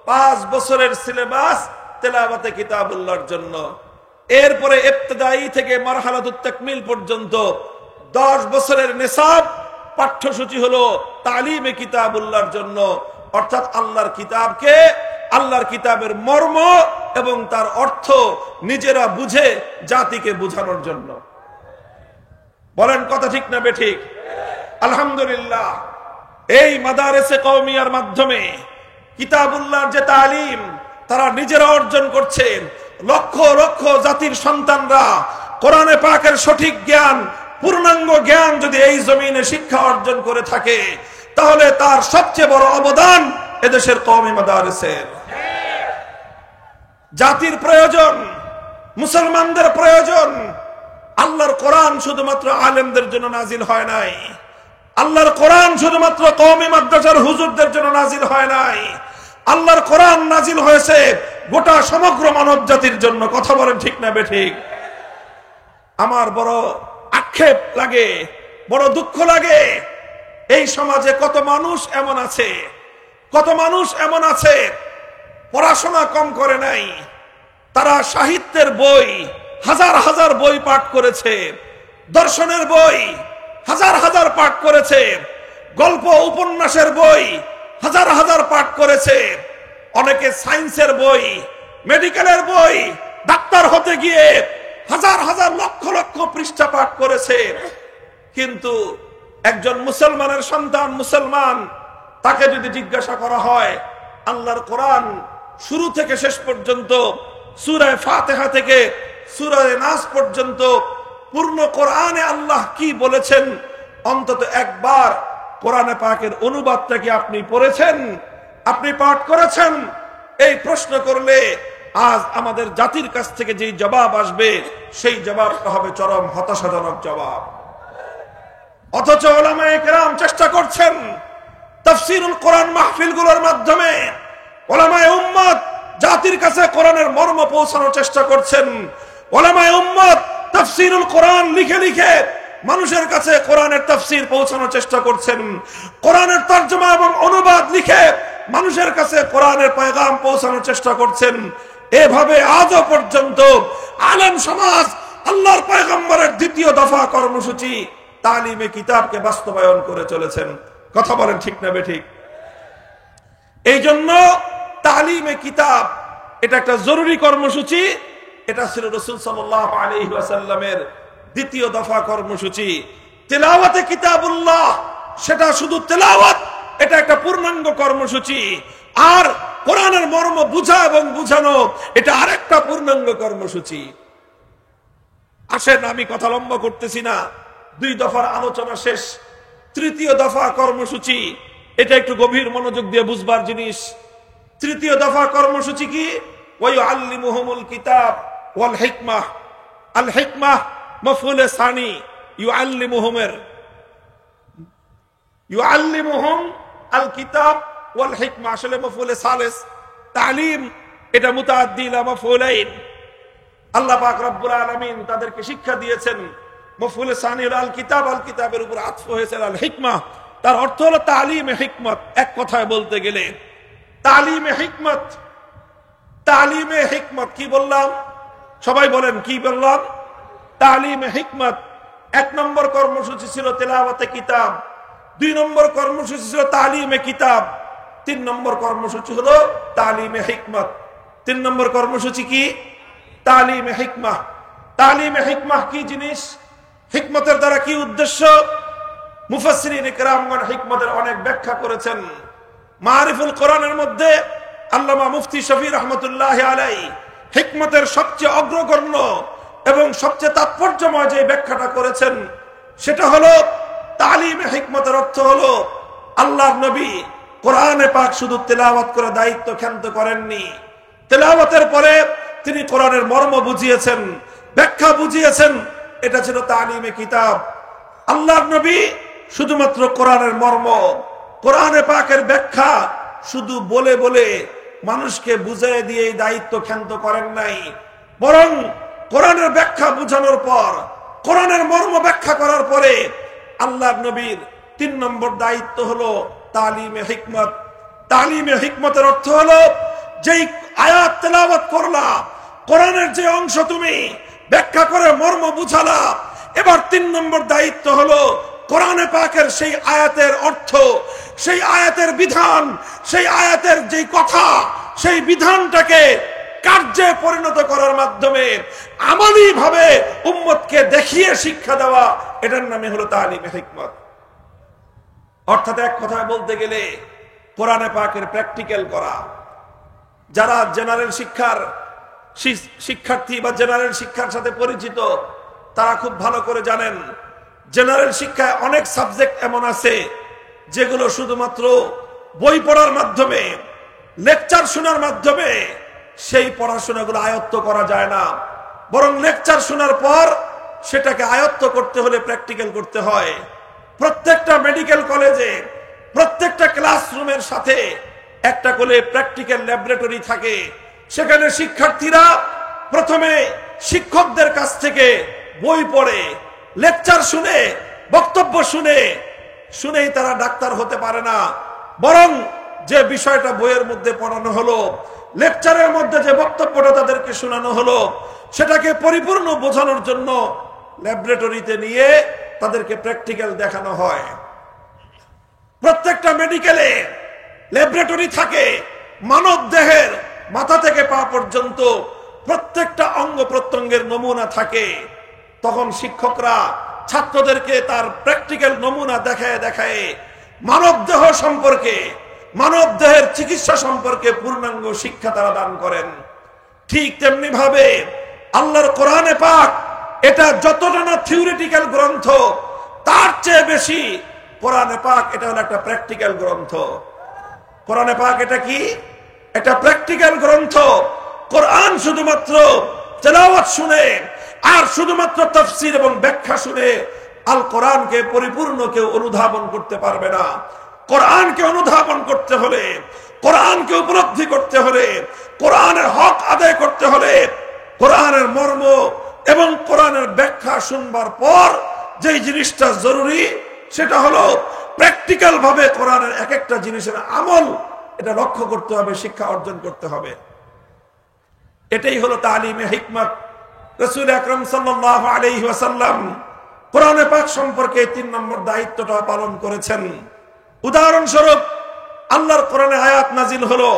5 বছরের সিলেবাস তেলাওয়াতে কিতাবুল্লাহর জন্য। এরপরে ইবতিদায়ী থেকে মারহালাতুত তাকমিল পর্যন্ত 10 বছরের নিসাব পাঠ্যসূচি হলো তালিমে কিতাবুল্লাহর জন্য, অর্থাৎ আল্লাহর কিতাবকে, আল্লাহর কিতাবের মর্ম এবং তার অর্থ নিজেরা বুঝে জাতিকে বোঝানোর জন্য। বলেন কথা ঠিক না বেঠিক? আলহামদুলিল্লাহ, এই মাদারেসে কওমিয়ার মাধ্যমে কিতাবুল্লাহর যে তালিম তারা নিজেরা অর্জন করছে। লক্ষ লক্ষ জাতির সন্তানরা কোরআনে পাকের সঠিক জ্ঞান, পূর্ণাঙ্গ জ্ঞান যদি এই জমিনে শিক্ষা অর্জন করে থাকে, তাহলে তার সবচেয়ে বড় অবদান এদেশের কওমি মাদারেসের। জাতির প্রয়োজন, মুসলমানদের প্রয়োজন। আল্লাহর কোরআন শুধুমাত্র আলেমদের জন্য নাজিল হয় নাই, আল্লাহর কোরআন শুধুমাত্র কওমি মাদ্রাসার হুজুরদের জন্য নাজিল হয় নাই, আল্লাহর কোরআন নাজিল হয়েছে গোটা সমগ্র মানব জাতির জন্য। কথা বলেন ঠিক না বেঠিক? আমার বড় আক্ষেপ লাগে, বড় দুঃখ লাগে, এই সমাজে কত মানুষ এমন আছে, কত মানুষ এমন আছে পড়াশোনা কম করে নাই, তারা সাহিত্যের বই হাজার হাজার বই পাঠ করেছে, দর্শনের বই হাজার হাজার পাঠ করেছে, গল্প উপন্যাসের বই হাজার হাজার পাঠ করেছে, অনেকে সায়েন্সের বই, মেডিকেলের বই, ডাক্তার হতে গিয়ে হাজার হাজার লক্ষ লক্ষ পৃষ্ঠা পাঠ করেছে। কিন্তু একজন মুসলমানের সন্তান মুসলমান, তাকে যদি জিজ্ঞাসা করা হয় আল্লাহর কোরআন শুরু থেকে শেষ পর্যন্ত, সূরা ফাতিহা থেকে সূরা নাস পর্যন্ত পূর্ণ কোরআনে আল্লাহ কি বলেছেন, অন্তত একবার কোরআনে পাকের অনুবাদটা কি আপনি পড়েছেন, আপনি পাঠ করেছেন? এই প্রশ্ন করলে আজ আমাদের জাতির কাছ থেকে যেই জবাব আসবে, সেই জবাবটা হবে চরম হতাশাজনক জবাব। অথচ উলামায়ে কেরাম চেষ্টা করছেন তাফসীরুল কোরআন মাহফিলগুলোর মাধ্যমে উলামায়ে উম্মত জাতির কাছে কোরআনের মর্ম পৌঁছানোর চেষ্টা করছেন। উলামায়ে উম্মত তাফসীরুল কোরআন লিখে লিখে মানুষের কাছে কোরআনের তাফসীর পৌঁছানোর চেষ্টা করছেন। কোরআনের তরজমা এবং অনুবাদ লিখে মানুষের কাছে কোরআনের পয়গাম পৌঁছানোর চেষ্টা করছেন। এভাবে আজও পর্যন্ত আলেম সমাজ আল্লাহর পয়গম্বরের দ্বিতীয় দফা কর্মসূচি তালিমে কিতাবকে বাস্তবায়ন করে চলেছেন। কথা বলেন ঠিক না বেঠিক? এই জন্য তালিমে কিতাব এটা একটা জরুরি কর্মসূচি। এটা ছিল রাসূল সাল্লাল্লাহু আলাইহি ওয়াসাল্লামের দ্বিতীয় দফা কর্মসূচি। তিলাওয়াতে কিতাবুল্লাহ, সেটা শুধু তেলাওয়াত, এটা একটা পূর্ণাঙ্গ কর্মসূচি। আর কোরআনের মর্ম বুঝা এবং বুঝানো, এটা আরেকটা পূর্ণাঙ্গ কর্মসূচি। আসেন, আমি কথা লম্বা করতেছি না, দুই দফার আলোচনা শেষ, তৃতীয় দফা কর্মসূচি, এটা একটু গভীর মনোযোগ দিয়ে বুঝবার জিনিস। তৃতীয় দফা কর্মসূচি কি? ওয়ায়ুআল্লিমুহুমুল কিতাব ওয়াল হিকমাহ। আল হিকমাহ মাফউলে সানি, ইউআল্লিমুহুম আল কিতাব ওয়াল হিকমাহ আসলে মাফউলে সালিস। তালিম এটা মুতাআদ্দি ইলা মাফউলাইন। আল্লাহ পাক রব্বুল আলামিন তাদেরকে শিক্ষা দিয়েছেন। মাফউলে সানি হলো আল কিতাব, আল কিতাবের উপর আতফ হয়েছে আল হিকমাহ, তার অর্থ হলো তালিমে হিকমত। এক কথায় বলতে গেলে তালিমে হিকমত। তালিমে হিকমত কি বললাম? সবাই বলেন কি বললাম? তালিমে হিকমত। এক নম্বর কর্মসূচি ছিল তেলাওয়াতে কিতাব, দুই নম্বর কর্মসূচি ছিল তালিমে কিতাব, তিন নম্বর কর্মসূচি হলো তালিমে হিকমত। তিন নম্বর কর্মসূচি কি? তালিমে হিকমাহ। তালিমে হিকমাহ কি জিনিস? হিকমতের দ্বারা কি উদ্দেশ্য? মুফাসসিরিন ইকরামগণ হিকমতের অনেক ব্যাখ্যা করেছেন। মারিফুল কোরআনের মধ্যে আল্লামা মুফতি শফি রহমতুল্লাহি আলাইহি হিকমতের সবচেয়ে অগ্রগণ্য এবং সবচেয়ে তাৎপর্যময় যে ব্যাখ্যাটা করেছেন, সেটা হলো তালিমে হিকমতের অর্থ হলো আল্লাহর নবী কোরআনে পাক শুধু তেলাওয়াত করে দায়িত্ব ক্ষান্ত করেননি, তেলাওয়াতের পরে তিনি কোরআনের মর্ম বুঝিয়েছেন, ব্যাখ্যা বুঝিয়েছেন। এটা ছিল তালিমে কিতাব। আল্লাহর নবী শুধুমাত্র কোরআনের মর্ম, কোরআনে পাকের ব্যাখ্যা শুধু বলে বলে মানুষকে বুঝিয়ে দিয়ে দায়িত্ব ক্ষান্ত করেন নাই, বরং কোরআনের ব্যাখ্যা বুঝানোর পর, কোরআনের মর্ম ব্যাখ্যা করার পরে আল্লাহর নবীর তিন নম্বর দায়িত্ব হলো তালিমে হিকমত। তালিমে হিকমতের অর্থ হলো যেই আয়াত তেলাওয়াত করলা, কোরআনের যে অংশ তুমি ব্যাখ্যা করে মর্ম বুঝালা, এবার তিন নম্বর দায়িত্ব হলো কোরআনে পাকের সেই আয়াতের অর্থ, সেই আয়াতের বিধান, সেই আয়াতের যে কথা, সেই বিধানটাকে কার্যে পরিণত করার মাধ্যমে আমলি ভাবে উম্মতকে দেখিয়ে শিক্ষা দেওয়া, এটার নামে হলো তালিমে হিকমত। অর্থাৎ এক কথায় বলতে গেলে কোরআনে পাকের প্র্যাকটিক্যাল করা। যারা জেনারেল শিক্ষার শিক্ষার্থী বা জেনারেল শিক্ষার সাথে পরিচিত, তারা খুব ভালো করে জানেন জেনারেল শিক্ষায় অনেক সাবজেক্ট এমন আছে যেগুলো শুধুমাত্র বই পড়ার মাধ্যমে, লেকচার শোনার মাধ্যমে সেই পড়াশোনাগুলো আয়ত্ত করা যায় না, বরং লেকচার শোনার পর সেটাকে আয়ত্ত করতে হলে প্র্যাকটিক্যাল করতে হয়। প্রত্যেকটা মেডিকেল কলেজে প্রত্যেকটা ক্লাসরুমের সাথে একটা করে প্র্যাকটিক্যাল ল্যাবরেটরি থাকে। সেখানে শিক্ষার্থীরা প্রথমে শিক্ষকদের কাছ থেকে বই পড়ে, লেকচার শুনে, বক্তব্য শুনেই তারা ডাক্তার হতে পারে না, বরং যে বিষয়টা বইয়ের মধ্যে পড়ানো হলো, লেকচারের মধ্যে যে বক্তব্যটা তাদেরকে শোনানো হলো, সেটাকে পরিপূর্ণ বোঝানোর জন্য ল্যাবরেটরিতে নিয়ে তাদেরকে প্র্যাকটিক্যাল দেখানো হয়। প্রত্যেকটা মেডিকেলে ল্যাবরেটরি থাকে, মানব দেহের মাথা থেকে পা পর্যন্ত প্রত্যেকটা অঙ্গ প্রত্যঙ্গের নমুনা থাকে। তখন শিক্ষকরা ছাত্রদেরকে তার প্র্যাকটিক্যাল নমুনা দেখায় দেখায় মানব দেহ সম্পর্কে, মানব দেহের চিকিৎসা সম্পর্কে পূর্ণাঙ্গ শিক্ষা তারা দান করেন। ঠিক তেমনি ভাবে আল্লাহর কোরআনে পাক এটা যতটা না থিওরিটিক্যাল গ্রন্থ, তার চেয়ে বেশি কোরআনে পাক এটা হলো একটা প্র্যাকটিক্যাল গ্রন্থ। কোরআনে পাক এটা কি? একটা প্র্যাকটিক্যাল গ্রন্থ। কোরআন শুধুমাত্র তেলাওয়াত শুনে আর শুধুমাত্র তাফসীর এবং ব্যাখ্যা শুনে আল কোরআনকে পরিপূর্ণ কেউ অনুধাবন করতে পারবে না। কোরআনকে অনুধাবন করতে হলে, কোরআনকে উপলব্ধি করতে হলে, কোরআনের হক আদায় করতে হলে, কোরআনের মর্ম এবং কোরআনের ব্যাখ্যা শুনবার পর যে জিনিসটা জরুরি সেটা হলো প্র্যাকটিক্যাল ভাবে কোরআনের এক একটা জিনিসের আমল এটা লক্ষ্য করতে হবে, শিক্ষা অর্জন করতে হবে। এটাই হলো তালিমে হিকমত। রাসূল আকরাম সাল্লাল্লাহু আলাইহি ওয়াসাল্লাম কোরআনে পাক সম্পর্কে ৩ নম্বর দায়িত্বটা পালন করেছেন। উদাহরণস্বরূপ আল্লাহর কোরআনে আয়াত নাজিল হলো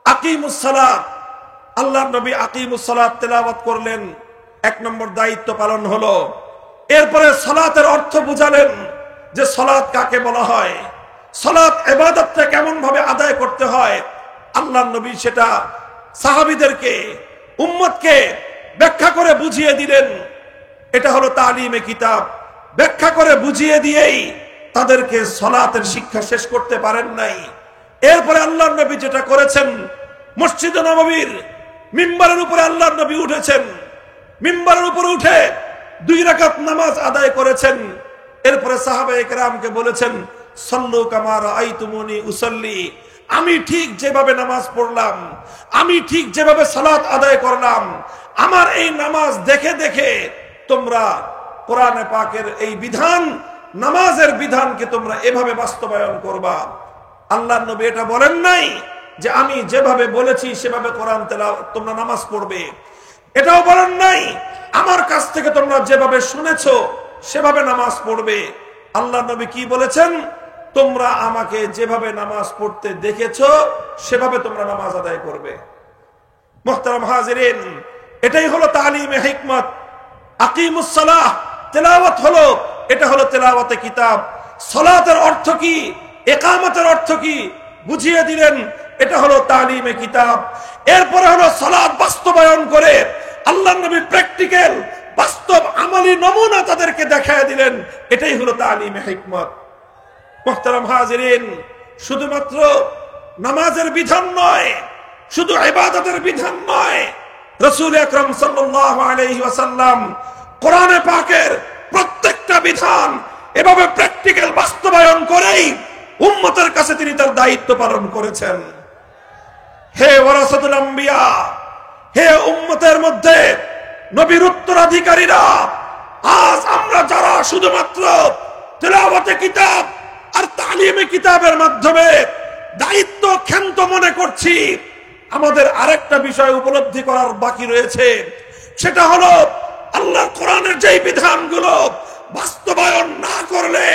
আকিমুস সালাত, আল্লাহর নবী আকিমুস সালাত তেলাওয়াত করলেন, ১ নম্বর দায়িত্ব পালন হলো। এরপরে সালাতের অর্থ বুঝালেন যে সালাত কাকে বলা হয়, সালাত ইবাদতটা কেমন ভাবে আদায় করতে হয়। আল্লাহর নবী সেটা সাহাবীদেরকে, উম্মতকে ব্যাখ্যা করে বুঝিয়ে দিলেন। এটা হলো তালিমে কিতাব। ব্যাখ্যা করে বুঝিয়ে দিয়েই তাদেরকে সালাতের শিক্ষা শেষ করতে পারেন নাই। এরপরে আল্লাহর নবী যেটা করেছেন, মসজিদে নববীর মিম্বারের উপরে আল্লাহর নবী উঠেছেন, মিম্বারের উপরে উঠে 2 রাকাত নামাজ আদায় করেছেন। এরপরে সাহাবায়ে কেরামকে বলেছেন, সাল্লু কামা রাআইতুমুনি উসাল্লি, আমি ঠিক যেভাবে নামাজ পড়লাম, আমি ঠিক যেভাবে সালাত আদায় করলাম, আমার এই নামাজ দেখে দেখে তোমরা কোরআনে পাকের এই বিধান, নামাজের বিধানকে তোমরা এভাবে বাস্তবায়ন করবা। আল্লাহর নবী এটা বলেন নাই যে আমি যেভাবে বলেছি সেভাবে কোরআন তেলাওয়াত তোমরা নামাজ পড়বে। এটাও বলেন নাই আমার কাছ থেকে তোমরা যেভাবে শুনেছো সেভাবে নামাজ পড়বে। আল্লাহর নবী কি বলেছেন? তোমরা আমাকে যেভাবে নামাজ পড়তে দেখেছো সেভাবে তোমরা নামাজ আদায় করবে। মুহতারাম হাজিরিন, এটাই হলো তালিমে হিকমত। আকিমুস সালাহ তেলাওয়াত হলো, এটা হলো তেলাওয়াতে কিতাব। সালাতের অর্থ কি, ইকামতের অর্থ কি বুঝিয়ে দিলেন, এটা হলো তালিমে কিতাব। এরপরে হলো সালাত বাস্তবায়ন করে আল্লাহর নবী প্র্যাকটিক্যাল বাস্তব আমলি নমুনা তাদেরকে দেখায় দিলেন, এটাই হলো তালিমে হিকমত। মুহতারাম হাজিরিন, শুধুমাত্র নামাজের বিধান নয়, শুধু ইবাদতের বিধান নয়, রাসূল আকরাম সাল্লাল্লাহু আলাইহি ওয়াসাল্লাম কোরআনে পাকের প্রত্যেকটা বিধান এভাবে প্র্যাকটিক্যাল বাস্তবায়ন করেই উম্মতের কাছে তিনি তার দায়িত্ব পালন করেছেন। হে ওয়ারাসাতুল আম্বিয়া, হে উম্মতের মধ্যে নবীর উত্তরাধিকারীরা, আজ আমরা যারা শুধুমাত্র তেলাওয়াতে কিতাব আর তালিমে কিতাবের মাধ্যমে দায়িত্ব ক্ষান্ত মনে করছি, আমাদের আরেকটা বিষয় উপলব্ধি করার বাকি রয়েছে। সেটা হলো আল্লাহর কোরআনের যেই বিধানগুলো বাস্তবায়ন না করলে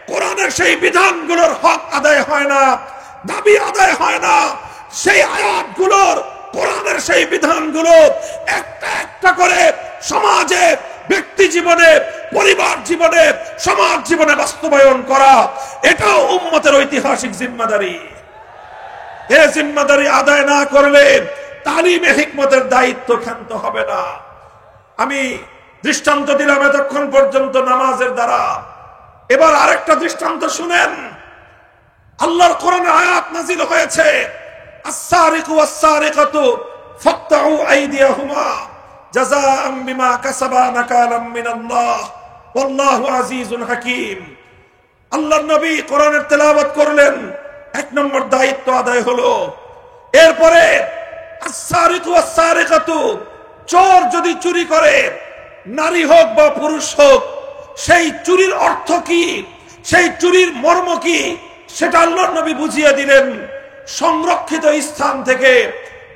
কোরআনের সেই বিধানগুলোর হক আদায় হয় না, দাবি আদায় হয় না। সেই আয়াতগুলোর, কোরআনের সেই বিধানগুলো একটা একটা করে সমাজে, ব্যক্তি জীবনে, পরিবার জীবনে, সমাজ জীবনে বাস্তবায়ন করা, এটাও উম্মতের ঐতিহাসিক জিম্মাদারি। এই জিম্মাদারি আদায় না করলে তালিমে হিকমতের দায়িত্ব ক্ষান্ত হবে না। আমি দৃষ্টান্ত দিলাম এতক্ষণ পর্যন্ত নামাজের দ্বারা। এবার আরেকটা দৃষ্টান্ত শুনেন। আল্লাহর কোরআনে আয়াত নাযিল হয়েছে, আস-সারিকু ওয়াস-সারিকাতু ফাকতাউ আইদিয়াহুমা জাযাআন বিমা কাসাবা নাকালাম মিনাল্লাহ ওয়াল্লাহু আজিজুন হাকীম। আল্লাহর নবী কোরআনের তেলাওয়াত করলেন, 1 নম্বর দায়িত্ব আদায় হলো। এরপরে আস-সারিকু ওয়াস-সারিকাতু, চোর যদি চুরি করে, নারী হোক বা পুরুষ হোক, সেই চুরির অর্থ কি, সেই চুরির মর্ম কি, সেটা আল্লাহর নবী বুঝিয়ে দিলেন। সংরক্ষিত স্থান থেকে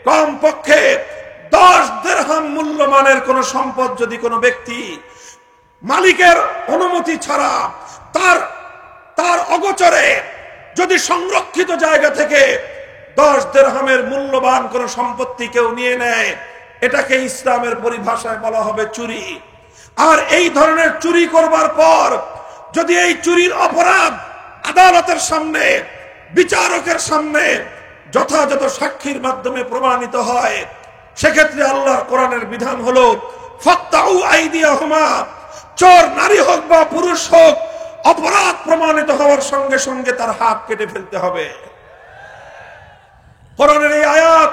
কমপক্ষে 10 দিরহাম মূল্যমানের কোন সম্পদ যদি কোনো ব্যক্তি মালিকের অনুমতি ছাড়া তার অগোচরে যদি সংরক্ষিত জায়গা থেকে 10 দিরহামের মূল্যবান কোন সম্পত্তি কেউ নিয়ে নেয়, এটাকে ইসলামের পরিভাষায় বলা হবে চুরি। আর এই ধরনের চুরি করবার পর যদি এই চুরির অপরাধ আদালতের সামনে, বিচারকের সামনে যথাযথ সাক্ষীর মাধ্যমে প্রমাণিত হয়, সেক্ষেত্রে আল্লাহর কোরআনের বিধান হলো ফাক্তাউ আইদিয়াহুমা, চোর নারী হোক বা পুরুষ হোক, অপরাধ প্রমাণিত হওয়ার সঙ্গে সঙ্গে তার হাত কেটে ফেলতে হবে। কোরআনের এই আয়াত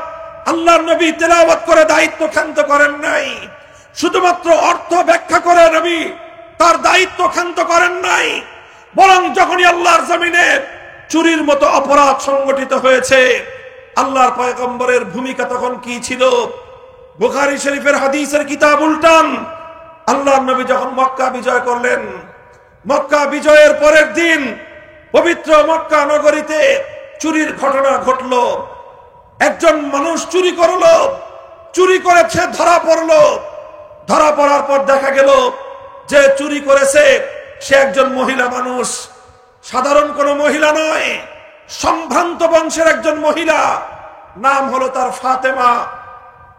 আল্লাহর নবী তেলাওয়াত করে দায়িত্ব ক্ষান্ত করেন নাই, শুধুমাত্র অর্থ ব্যাখ্যা করে নবী তার দায়িত্ব ক্ষান্ত করেন নাই, বরং যখনই আল্লাহর জমিনে চুরির মতো অপরাধ সংগঠিত হয়েছে, আল্লাহর পয়গম্বরের ভূমিকা তখন কি ছিল? বুখারী শরীফের হাদিসের কিতাব উল্টান। আল্লাহর নবী যখন মক্কা বিজয় করলেন, মক্কা বিজয়ের পরের দিন পবিত্র মক্কা নগরীতে চুরির ঘটনা ঘটল। একজন মানুষ চুরি করলো, চুরি করেছে, ধরা পড়লো। ধরা পড়ার পর দেখা গেল যে চুরি করেছে সে একজন মহিলা মানুষ, সাধারণ কোন মহিলা নয়, সম্ভ্রান্ত বংশের একজন মহিলা। নাম হলো তার ফাতেমা।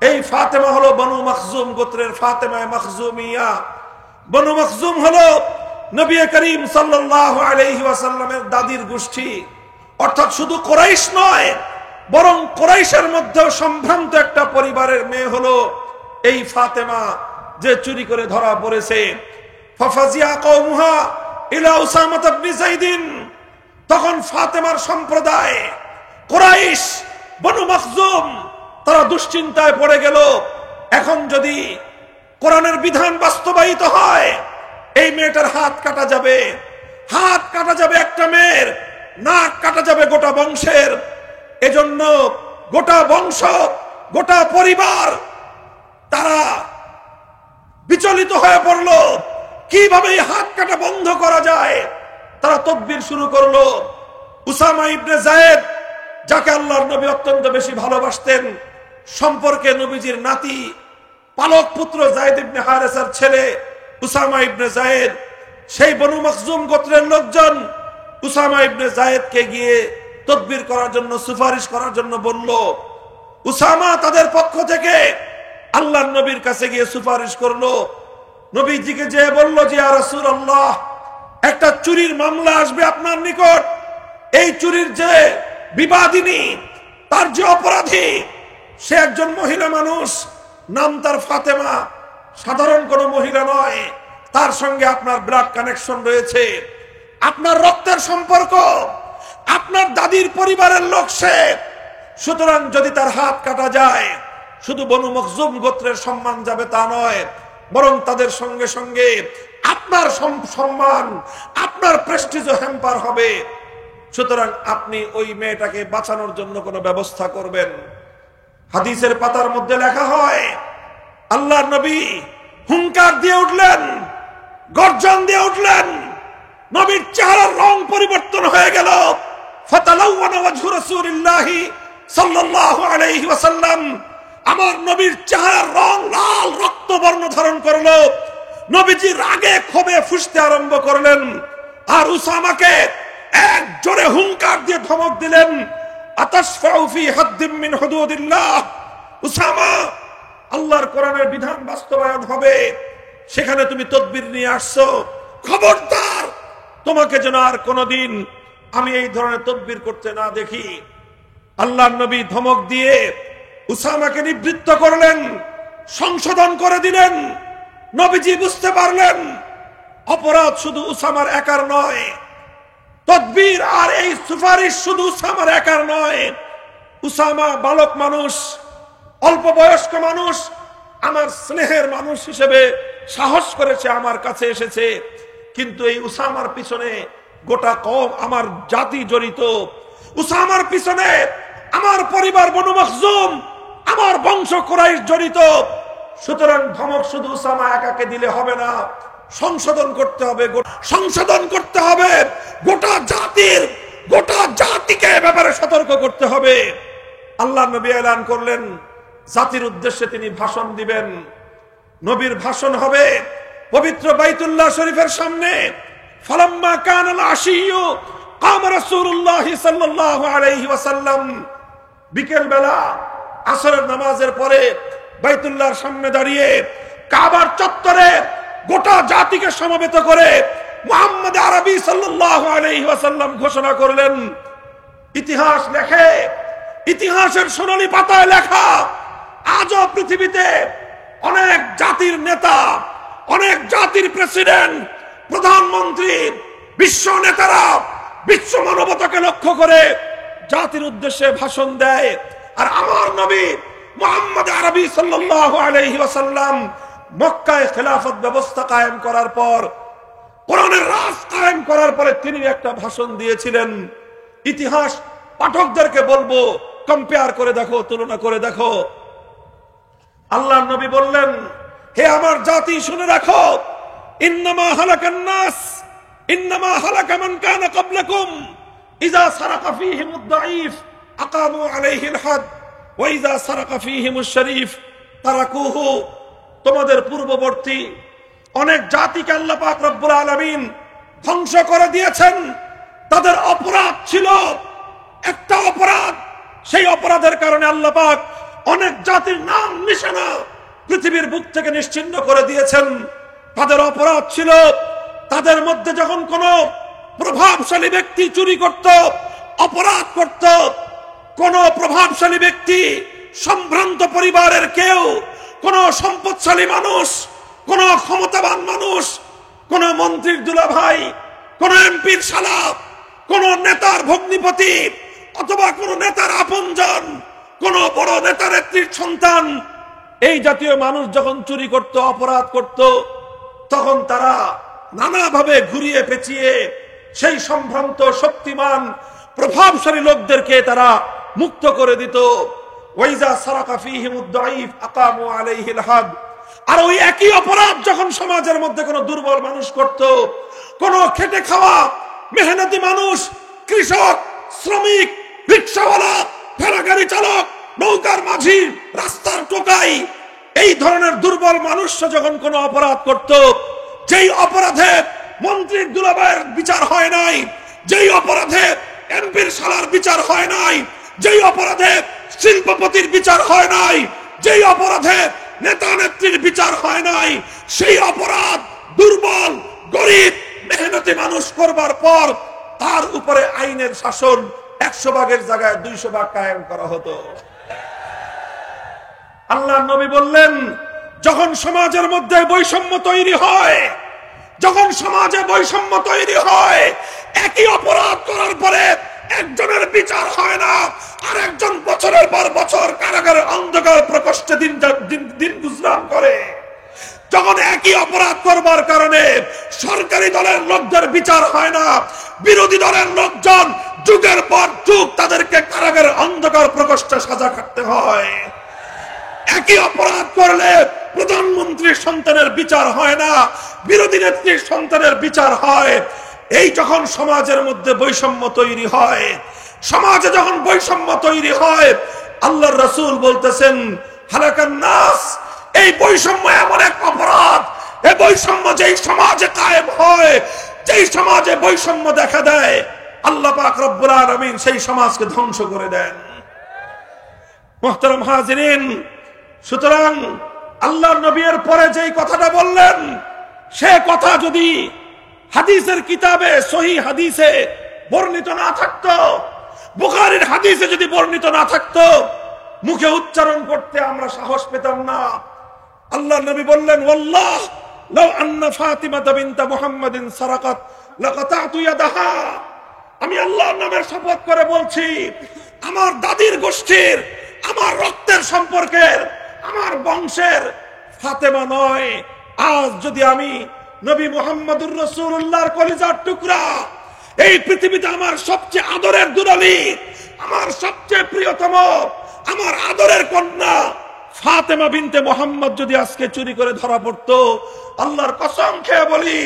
এই ফাতেমা হলো বনু মখজুম গোত্রের ফাতেমা মখজুমিয়া। বনু মখজুম হলো নবী করিম সাল্লাল্লাহু আলাইহি ওয়াসাল্লামের দাদির গোষ্ঠী, অর্থাৎ শুধু কুরাইশ নয়, বরং কুরাইশের মধ্যেও সম্ভ্রান্ত একটা পরিবারের মেয়ে হলো এই ফাতেমা, যে চুরি করে ধরা পড়েছে। ফাফাজিয়া কওমুহা ইলা উসামা ইবনে যায়েদ, তখন ফাতেমার সম্প্রদায় কুরাইশ বনু মখজুম তারা দুশ্চিন্তায় পড়ে গেল। এখন যদি কোরআনের বিধান বাস্তবায়িত হয়, এই মেয়েটার হাত কাটা যাবে, হাত কাটা যাবে একটা মেয়ের, নাক কাটা যাবে গোটা বংশের। এজন্য গোটা বংশ, গোটা পরিবার তারা বিচলিত হয়ে পড়ল, কিভাবে এই হাত কাটা বন্ধ করা যায়। তারা তদবির শুরু করলো। উসামা ইবনে যায়েদ, যাকে আল্লাহর নবী অত্যন্ত বেশি ভালোবাসতেন, সম্পর্কে নবীজির নাতি পালক পুত্র যায়েদ ইবনে হারেসার ছেলে উসামা ইবনে যায়েদ, সেই বনু মখজুম গোত্রের লোকজন উসামা ইবনে যায়েদকে গিয়ে তদবির করার জন্য, সুপারিশ করার জন্য বলল। উসামা তাদের পক্ষ থেকে আল্লাহর নবীর কাছে গিয়ে সুপারিশ করলো। নবীজিকে যে বলল যে ইয়া রাসূলুল্লাহ, একটা চুরির মামলা আসবে আপনার নিকট। এই চুরির যে বিবাদিনী, তার যে অপরাধী, সে একজন মহিলা মানুষ, নাম তার ফাতেমা, সাধারণ কোন মহিলা নয়। তার সঙ্গে আপনার ব্লাড কানেকশন রয়েছে, আপনার রক্তের সম্পর্ক, আপনার দাদির পরিবারের লোক সে। সুতরাং যদি তার হাত কাটা যায়, শুধু বনু মখজুম গোত্রের সম্মান যাবে তা নয়, বরং তাদের সঙ্গে সঙ্গে আপনার সম্মান, আপনার প্রেস্টিজও হ্যাম্পার হবে। সুতরাং আপনি ওই মেয়েটাকে বাঁচানোর জন্য কোনো ব্যবস্থা করবেন। হাদিসের পাতার মধ্যে লেখা হয়, আল্লাহর নবী হুঙ্কার দিয়ে উঠলেন, গর্জন দিয়ে উঠলেন। নবীর চেহারার রং পরিবর্তন হয়ে গেল। ফাতালাওয়ানা ওয়াজহু রাসূলিল্লাহি সাল্লাল্লাহু আলাইহি ওয়াসাল্লাম, আমার নবীর চেহারার রং লাল রক্তবর্ণ ধারণ করলো। নবীজি রাগে ক্ষোভে ফুঁসতে আরম্ভ করলেন, আর উসামাকে এক জোরে হুঙ্কার দিয়ে ধমক দিলেন, আতাশফাউ ফি হাদ্দিম মিন হুদুদিল্লাহ। উসামা, আল্লাহর কোরআনের বিধান বাস্তবায়ন হবে, সেখানে তুমি তদবির নিয়ে আসছো, খবরদার তোমাকে যেন আর কোনদিন আমি এই ধরনের তদবির করতে না দেখি। আল্লাহর নবী ধমক দিয়ে উসামাকে নিবৃত্ত করলেন, সংশোধন করে দিলেন। নবীজি বুঝতে পারলেন অপরাধ শুধু উসামার একার নয়, তদবির আর এই সুপারিশ শুধু উসামার একার নয়। উসামা বালক মানুষ, অল্প বয়স্ক মানুষ, আমার স্নেহের মানুষ হিসেবে সাহস করেছে, আমার কাছে এসেছে। কিন্তু এই উসামার পিছনে গোটা কওম, আমার জাতি জড়িত। উসামার পিছনে আমার পরিবার বনু মখজুম, আমার বংশ কুরাইশ জড়িত। সুতরাং ধমক শুধু উসামা একাকে দিলে হবে না, সংশোধন করতে হবে, সংশোধন করতে হবে গোটা জাতির, গোটা জাতিকে ব্যাপারে সতর্ক করতে হবে। আল্লাহ নবী এলান করলেন, জাতির উদ্দেশ্যে তিনি ভাষণ দিবেন। নবীর ভাষণ হবে পবিত্র বাইতুল্লাহ শরীফের সামনে। ফালাম্মা কানাল আশিয়্যু কামা রাসূলুল্লাহ সাল্লাল্লাহু আলাইহি ওয়াসাল্লাম, বিকেল বেলা আসরের নামাজের পরে বাইতুল্লাহর সামনে দাঁড়িয়ে কাবার চত্বরে গোটা জাতিকে সমবেত করে মুহাম্মদ আরবি সাল্লাল্লাহু আলাইহি ওয়াসাল্লাম ঘোষণা করলেন, ইতিহাস লেখে, ইতিহাসের সোনালী পাতায় লেখা, আজও পৃথিবীতে অনেক জাতির নেতা, অনেক জাতির প্রেসিডেন্ট, প্রধানমন্ত্রী, বিশ্ব নেতারা বিশ্ব মানবতাকে লক্ষ্য করে জাতির উদ্দেশ্যে ভাষণ দেয়। আর আমার নবী মুহাম্মদ আরবি সাল্লাল্লাহু আলাইহি ওয়াসাল্লাম মক্কায় খেলাফত ব্যবস্থা কায়েম করার পর, কোরআনের রাজ কায়েম করার পরে তিনি একটা ভাষণ দিয়েছিলেন। ইতিহাস পাঠকদেরকে বলবো, কম্পেয়ার করে দেখো, তুলনা করে দেখো। আল্লাহর নবী বললেন, হে আমার জাতি শুনে রাখো, ইন্নামা হালাকান নাস, ইন্নামা হালাকা মান কানা ক্বাবলাকুম ইযা সারাকা ফীহিমুদ দাঈফ আকামু আলাইহিল হাদ ওয়া ইযা সারাকা ফীহিমুশ শরীফ তারাকুহু। তোমাদের পূর্ববর্তী অনেক জাতিকে আল্লাহ পাক রব্বুল আলামিন ধ্বংস করে দিয়েছেন। তাদের অপরাধ ছিল একটা অপরাধ, সেই অপরাধের কারণে আল্লাহ পাক অনেক জাতির নাম নিশানা পৃথিবীর বুক থেকে নিশ্চিহ্ন করে দিয়েছেন। তাদের অপরাধ ছিল, তাদের মধ্যে যখন কোন প্রভাবশালী ব্যক্তি চুরি করত, অপরাধ করত, কোন প্রভাবশালী ব্যক্তি, সম্ভ্রান্ত পরিবারের কেউ, কোন সম্পদশালী মানুষ, কোন ক্ষমতাবান মানুষ, কোন মন্ত্রীর দুলাভাই, কোন এমপির শালা, কোন নেতার ভগ্নিপতি, অথবা কোন নেতার আপনজন, কোন বড় নেতা নেত্রীর সন্তান, এই জাতীয় মানুষ যখন চুরি করত, অপরাধ করত, তখন তারা নানাভাবে ঘুরিয়ে পেঁচিয়ে সেই সম্ভ্রান্ত শক্তিমান প্রভাবশালী লোকদেরকে তারা মুক্ত করে দিত। ওয়াইজা সারাকা ফীহিমুদ দাঈফ আকামু আলাইহিল হাদ। আর ওই একই অপরাধ যখন সমাজের মধ্যে কোনো দুর্বল মানুষ করত, কোন খেটে খাওয়া মেহনতি মানুষ, কৃষক, শ্রমিক, রিকশাওয়ালা, ঠেলাগাড়ি চালক, নৌকার মাঝি, রাস্তার টোকাই, এই ধরনের দুর্বল মানুষ যখন কোনো অপরাধ করত, যেই অপরাধে মন্ত্রীর দুলাভাইয়ের বিচার হয় নাই, যেই অপরাধে এমপির শালার বিচার হয় নাই, যেই অপরাধে শিল্পপতির বিচার হয় নাই, যেই অপরাধে নেতা নেত্রীর বিচার হয় নাই, সেই অপরাধ দুর্বল, গরিব, মেহনতি মানুষ করবার পর তার উপরে আইনের শাসন 100 ভাগের জায়গায় 200 ভাগ কায়েম করা হতো। আল্লাহর নবী বললেন, যখন সমাজের মধ্যে বৈষম্য তৈরি হয়, যখন সমাজে বৈষম্য তৈরি হয়, একই অপরাধ করার পরে একজনের বিচার হয় না, আর একজন বছরের পর বছর কারাগারের অন্ধকার প্রকোষ্ঠে দিন গুজরান করে। যখন একই অপরাধ করবার কারণে সরকারি দলের লোকদের বিচার হয় না, বিরোধী দলের লোকজন যুগের পর যুগ তাদেরকে কারাগারের অন্ধকার প্রকোষ্ঠে সাজা কাটতে হয়। একই অপরাধ করলে প্রধানমন্ত্রীর সন্তানের বিচার হয় না, বিরোধী নেত্রীর সন্তানের বিচার হয়। এই যখন সমাজের মধ্যে বৈষম্য তৈরি হয়, সমাজে যখন বৈষম্য তৈরি হয়, আল্লাহর রাসূল বলতেছেন, হালাকান নাস, এই বৈষম্য এমন এক অপরাধ, এই বৈষম্য যেই সমাজে কায়েম হয়, যেই সমাজে বৈষম্য দেখা দেয়, আল্লাহ পাক রব্বুল আলামিন সেই সমাজকে ধ্বংস করে দেন। মুহতারাম হাজিরিন, সুতরাং আল্লাহর নবীর পরে যেই কথাটা বললেন, সে কথা যদি হাদিসের কিতাবে, সহিহ হাদিসে বর্ণিত না থাকতো, বুখারীর হাদিসে যদি বর্ণিত না থাকতো, মুখে উচ্চারণ করতে আমরা সাহস পেতাম না। আল্লাহর নবী বললেন, ওয়াল্লাহ লাউ আন্না ফাতিমাতা বিনত মুহাম্মাদিন সারাকাত লাকাতাতু ইয়াদাহা। আমি আল্লাহর নামের শপথ করে বলছি, আমার দাদির গোষ্ঠীর, আমার রক্তের সম্পর্কের, আমার বংশের ফাতেমা নয়, আজ যদি আমি নবী মুহাম্মদুর রাসূলুল্লাহর কলিজার টুকরা, এই পৃথিবীতে আমার সবচেয়ে আদরের দুলালী, আমার সবচেয়ে প্রিয়তম, আমার আদরের কন্যা ফাতেমা বিনতে মুহাম্মদ যদি আজকে চুরি করে ধরা পড়তো, আল্লাহর কসম খেয়ে বলি,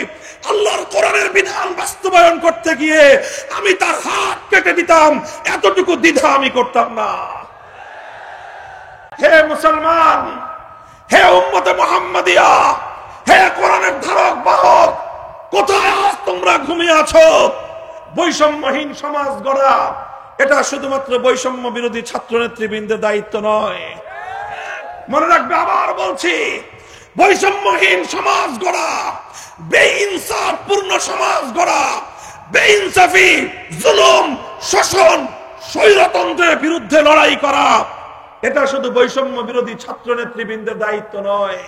আল্লাহর কোরআনের বিধান বাস্তবায়ন করতে গিয়ে আমি তার হাত কেটে দিতাম, এতটুকু দ্বিধা আমি করতাম না। হে মুসলমান, হে উম্মতে মুহাম্মাদিয়া, হে কোরআনের ধারক বাহক, কোথায় আজ তোমরা ঘুমিয়ে আছো? বৈষম্যহীন সমাজ গড়া এটা শুধুমাত্র বৈষম্য বিরোধী ছাত্র নেতৃবৃন্দের দায়িত্ব নয়। মনে রাখবে, আবার বলছি, বৈষম্যহীন সমাজ গড়া, বেইনসাফপূর্ণ সমাজ গড়া, বেইনসাফি, জুলুম, শোষণ, স্বৈরতন্ত্রের বিরুদ্ধে লড়াই করা, এটা শুধু বৈষম্য বিরোধী ছাত্র নেতৃবৃন্দের দায়িত্ব নয়,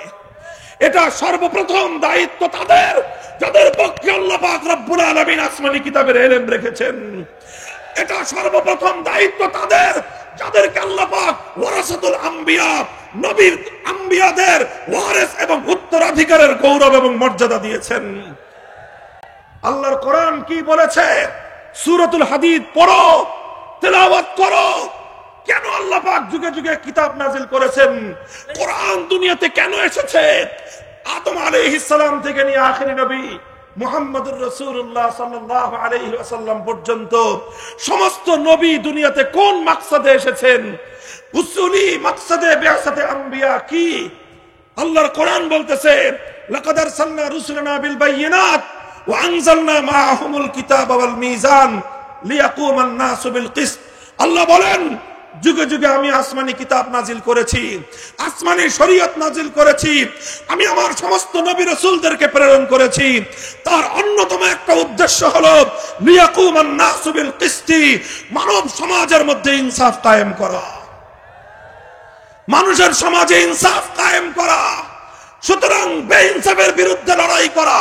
এটা সর্বপ্রথম দায়িত্ব তাদের যাদের পক্ষে আল্লাহ পাক রব্বুল আলামিন আসমানী কিতাবের ইলম রেখেছেন। এটা সর্বপ্রথম দায়িত্ব তাদের যাদেরকে আল্লাহ পাক ওয়ারাসাতুল আম্বিয়া, নবীর আম্বিয়াদের ওয়ারিস এবং উত্তরাধিকারের গৌরব এবং মর্যাদা দিয়েছেন। আল্লাহর কোরআন কি বলেছে? সূরাতুল হাদীদ পড়ো, তেলাওয়াত করো। কেন আল্লাহ পাক যুগে যুগে কিতাব নাজিল করেছেন? কোরআন দুনিয়াতে কেন এসেছে? আদম আলাইহিস সালাম থেকে নিয়ে আখেরি নবী মুহাম্মদুর রাসূলুল্লাহ সাল্লাল্লাহু আলাইহি ওয়াসাল্লাম পর্যন্ত সমস্ত নবী দুনিয়াতে কোন মাকসাদে এসেছেন? উসুলি মাকসাদে বিআসাতে আম্বিয়া কি? আল্লাহর কোরআন বলতেছে, লাকাদ আরসালনা রুসুলানা বিল বায়িনাত ওয়া আনজালনা মাআহুমুল কিতাবা ওয়াল মিজান লিয়াকুমান নাসু বিল কিসত। আল্লাহ বলেন, যুগে যুগে আমি আসমানি কিতাব নাজিল করেছি, আসমানি শরীয়ত নাজিল করেছি, আমি আমার সমস্ত নবী রাসূলদেরকে প্রেরণ করেছি। তার অন্যতম একটা উদ্দেশ্য হলো লিয়াকুমান নাসু বিল কিসতি, মানব সমাজের মধ্যে ইনসাফ কায়েম করা, মানুষের সমাজে ইনসাফ কায়েম করা। সুতরাং বেইনসাফের বিরুদ্ধে লড়াই করা,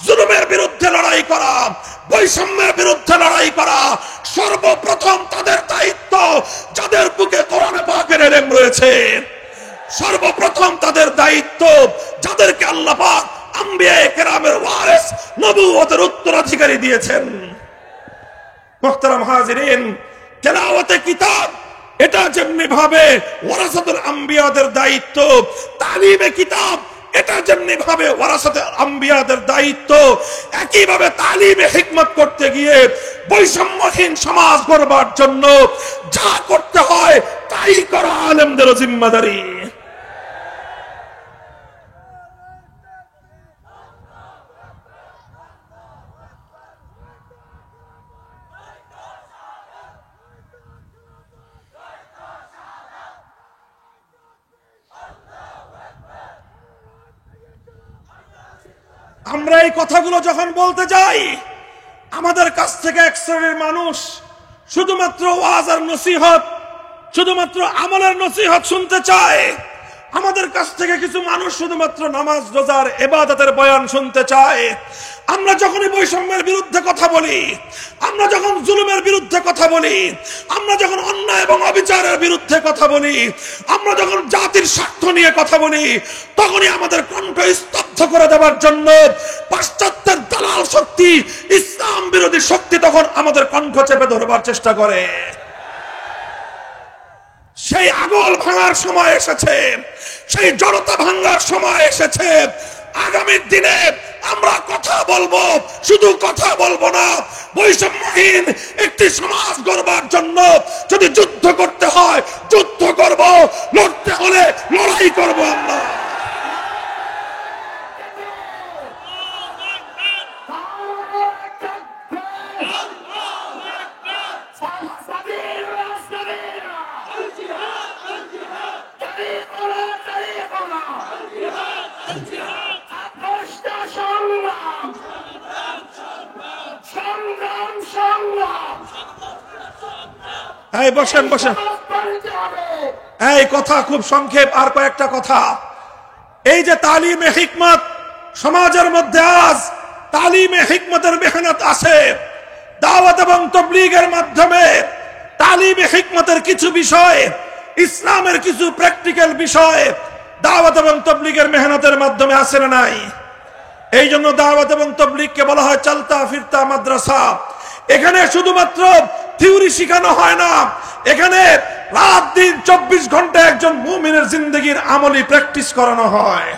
জুলুমের বিরুদ্ধে লড়াই করা, বৈষম্যের বিরুদ্ধে লড়াই করা সর্বপ্রথম তাদের দায়িত্ব যাদের বুকে কোরআন পাকের ইলম রয়েছে। সর্বপ্রথম তাদের দায়িত্ব যাদেরকে আল্লাহ পাক আম্বিয়ায়ে কেরামের ওয়ারিস, নবুয়তের উত্তরাধিকারী দিয়েছেন। মুহতারাম হাজিরিন, তেলাওয়াতে কিতাব এটা যেমনি ভাবে ওয়ারাসাতুল আম্বিয়াদের দায়িত্ব, তালিমে কিতাব এটা যেমনি ভাবে ওয়ারাসাতুল আম্বিয়াদের দায়িত্ব, একই ভাবে তালিমে হিকমত করতে গিয়ে বৈষম্যহীন সমাজ গড়বার জন্য যা করতে হয় তাই করা আলেমদের জিম্মাদারি। আমরা এই কথাগুলো যখন বলতে যাই, আমাদের কাছ থেকে এক শ্রেণীর মানুষ শুধুমাত্র ওয়াজ আর নসিহত, শুধুমাত্র আমলের নসিহত শুনতে চায়। আমাদের কাছ থেকে কিছু মানুষ শুধুমাত্র নামাজ রোজার ইবাদতের বয়ান শুনতে চায়। আমরা যখনই বৈষম্যের বিরুদ্ধে কথা বলি, আমরা যখন জুলুমের বিরুদ্ধে কথা বলি, আমরা যখন অন্যায় এবং অবিচারের বিরুদ্ধে কথা বলি, আমরা যখন জাতির স্বার্থ নিয়ে কথা বলি, তখনই আমাদের কণ্ঠ স্তব্ধ করে দেওয়ার জন্য পাশ্চাত্যের দালাল শক্তি, ইসলাম বিরোধী শক্তি তখন আমাদের কণ্ঠ চেপে ধরবার চেষ্টা করে। সেই আগল ভাঙার সময় এসেছে, সেই জড়তা ভাঙার সময় এসেছে। আগামী দিনে আমরা কথা বলবো, শুধু কথা বলবো না, বৈষম্যহীন একটি সমাজ গড়বার জন্য যদি যুদ্ধ করতে হয় যুদ্ধ করব, লড়তে হলে লড়াই করব। আমরা এই বসেন বসেন, এই কথা খুব সংক্ষেপ, আর কয়েকটা কথা। এই যে তালিমে হিকমত সমাজের মধ্যে আজ তালিমে হিকমতের মেহনত আছে, দাওয়াত এবং তাবলীগের মাধ্যমে তালিমে হিকমতের কিছু বিষয়, ইসলামের কিছু প্র্যাকটিক্যাল বিষয় দাওয়াত এবং তাবলীগের মেহনতের মাধ্যমে আসে না নাই? এই জন্য দাওয়াত এবং তাবলীগকে বলা হয় চলতা ফিরতা মাদ্রাসা। এখানে শুধুমাত্র থিওরি শেখানো হয় না, এখানে রাত দিন 24 ঘন্টা একজন মুমিনের জিন্দেগির আমলি প্র্যাকটিস করানো হয়।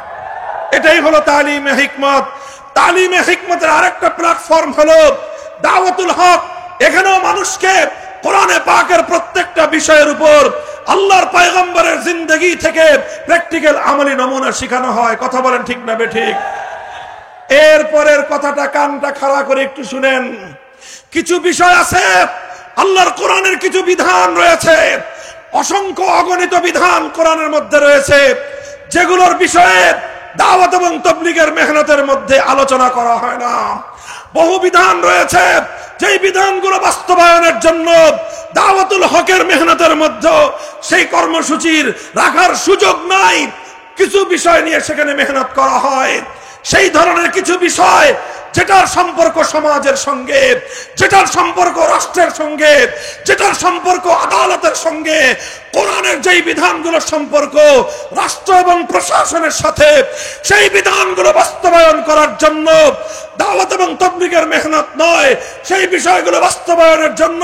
এটাই হলো তালিমে হিকমত। তালিমে হিকমতের আরেকটা প্ল্যাটফর্ম হলো দাওয়াতুল হক। এখানেও মানুষকে কোরআনে পাকের প্রত্যেকটা বিষয়ের উপর আল্লাহর পয়গম্বরের জিন্দেগি থেকে প্র্যাকটিক্যাল আমলি নমুনা শেখানো হয়। কথা বলেন ঠিক না বেঠিক? এরপরের কথাটা কানটা খাড়া করে একটু শুনেন। কিছু বিষয় আছে, আল্লাহর কোরআনের কিছু বিধান রয়েছে, অসংখ্য অগণিত বিধান কোরআনের মধ্যে রয়েছে, যেগুলোর বিষয়ে দাওয়াত এবং তাবলীগের মেহনতের মধ্যে আলোচনা করা হয় না। বহু বিধান রয়েছে যেই বিধানগুলো বাস্তবায়নের জন্য দাওয়াতুল হকের মেহনতের মধ্যে সেই কর্মসূচির রাখার সুযোগ নাই। কিছু বিষয় নিয়ে সেখানে মেহনত করা হয়, সেই ধরনের কিছু বিষয় যেটার সম্পর্ক সমাজের সঙ্গে, যেটার সম্পর্ক রাষ্ট্রের সঙ্গে, যেটার সম্পর্ক আদালতের সঙ্গে, কোরআনের যেই বিধানগুলোর সম্পর্ক রাষ্ট্র এবং প্রশাসনের সাথে, সেই বিধানগুলো বাস্তবায়ন করার জন্য দাওয়াত এবং তাবলীগের মেহনত নয়, সেই বিষয়গুলো বাস্তবায়নের জন্য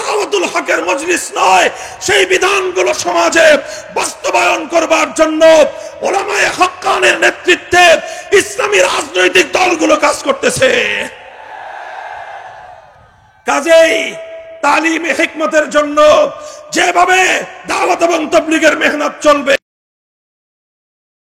দাওয়াতুল হকের মজলিস নয়, সেই বিধানগুলো সমাজে বাস্তবায়ন করবার জন্য উলামায়ে হক্কানের নেতৃত্বে ইসলামী রাজনৈতিক দলগুলো কাজ করতেছে। কাজেই তালিমে হিকমতের জন্য যেভাবে দাওয়াত এবং তাবলীগের মেহনত চলবে,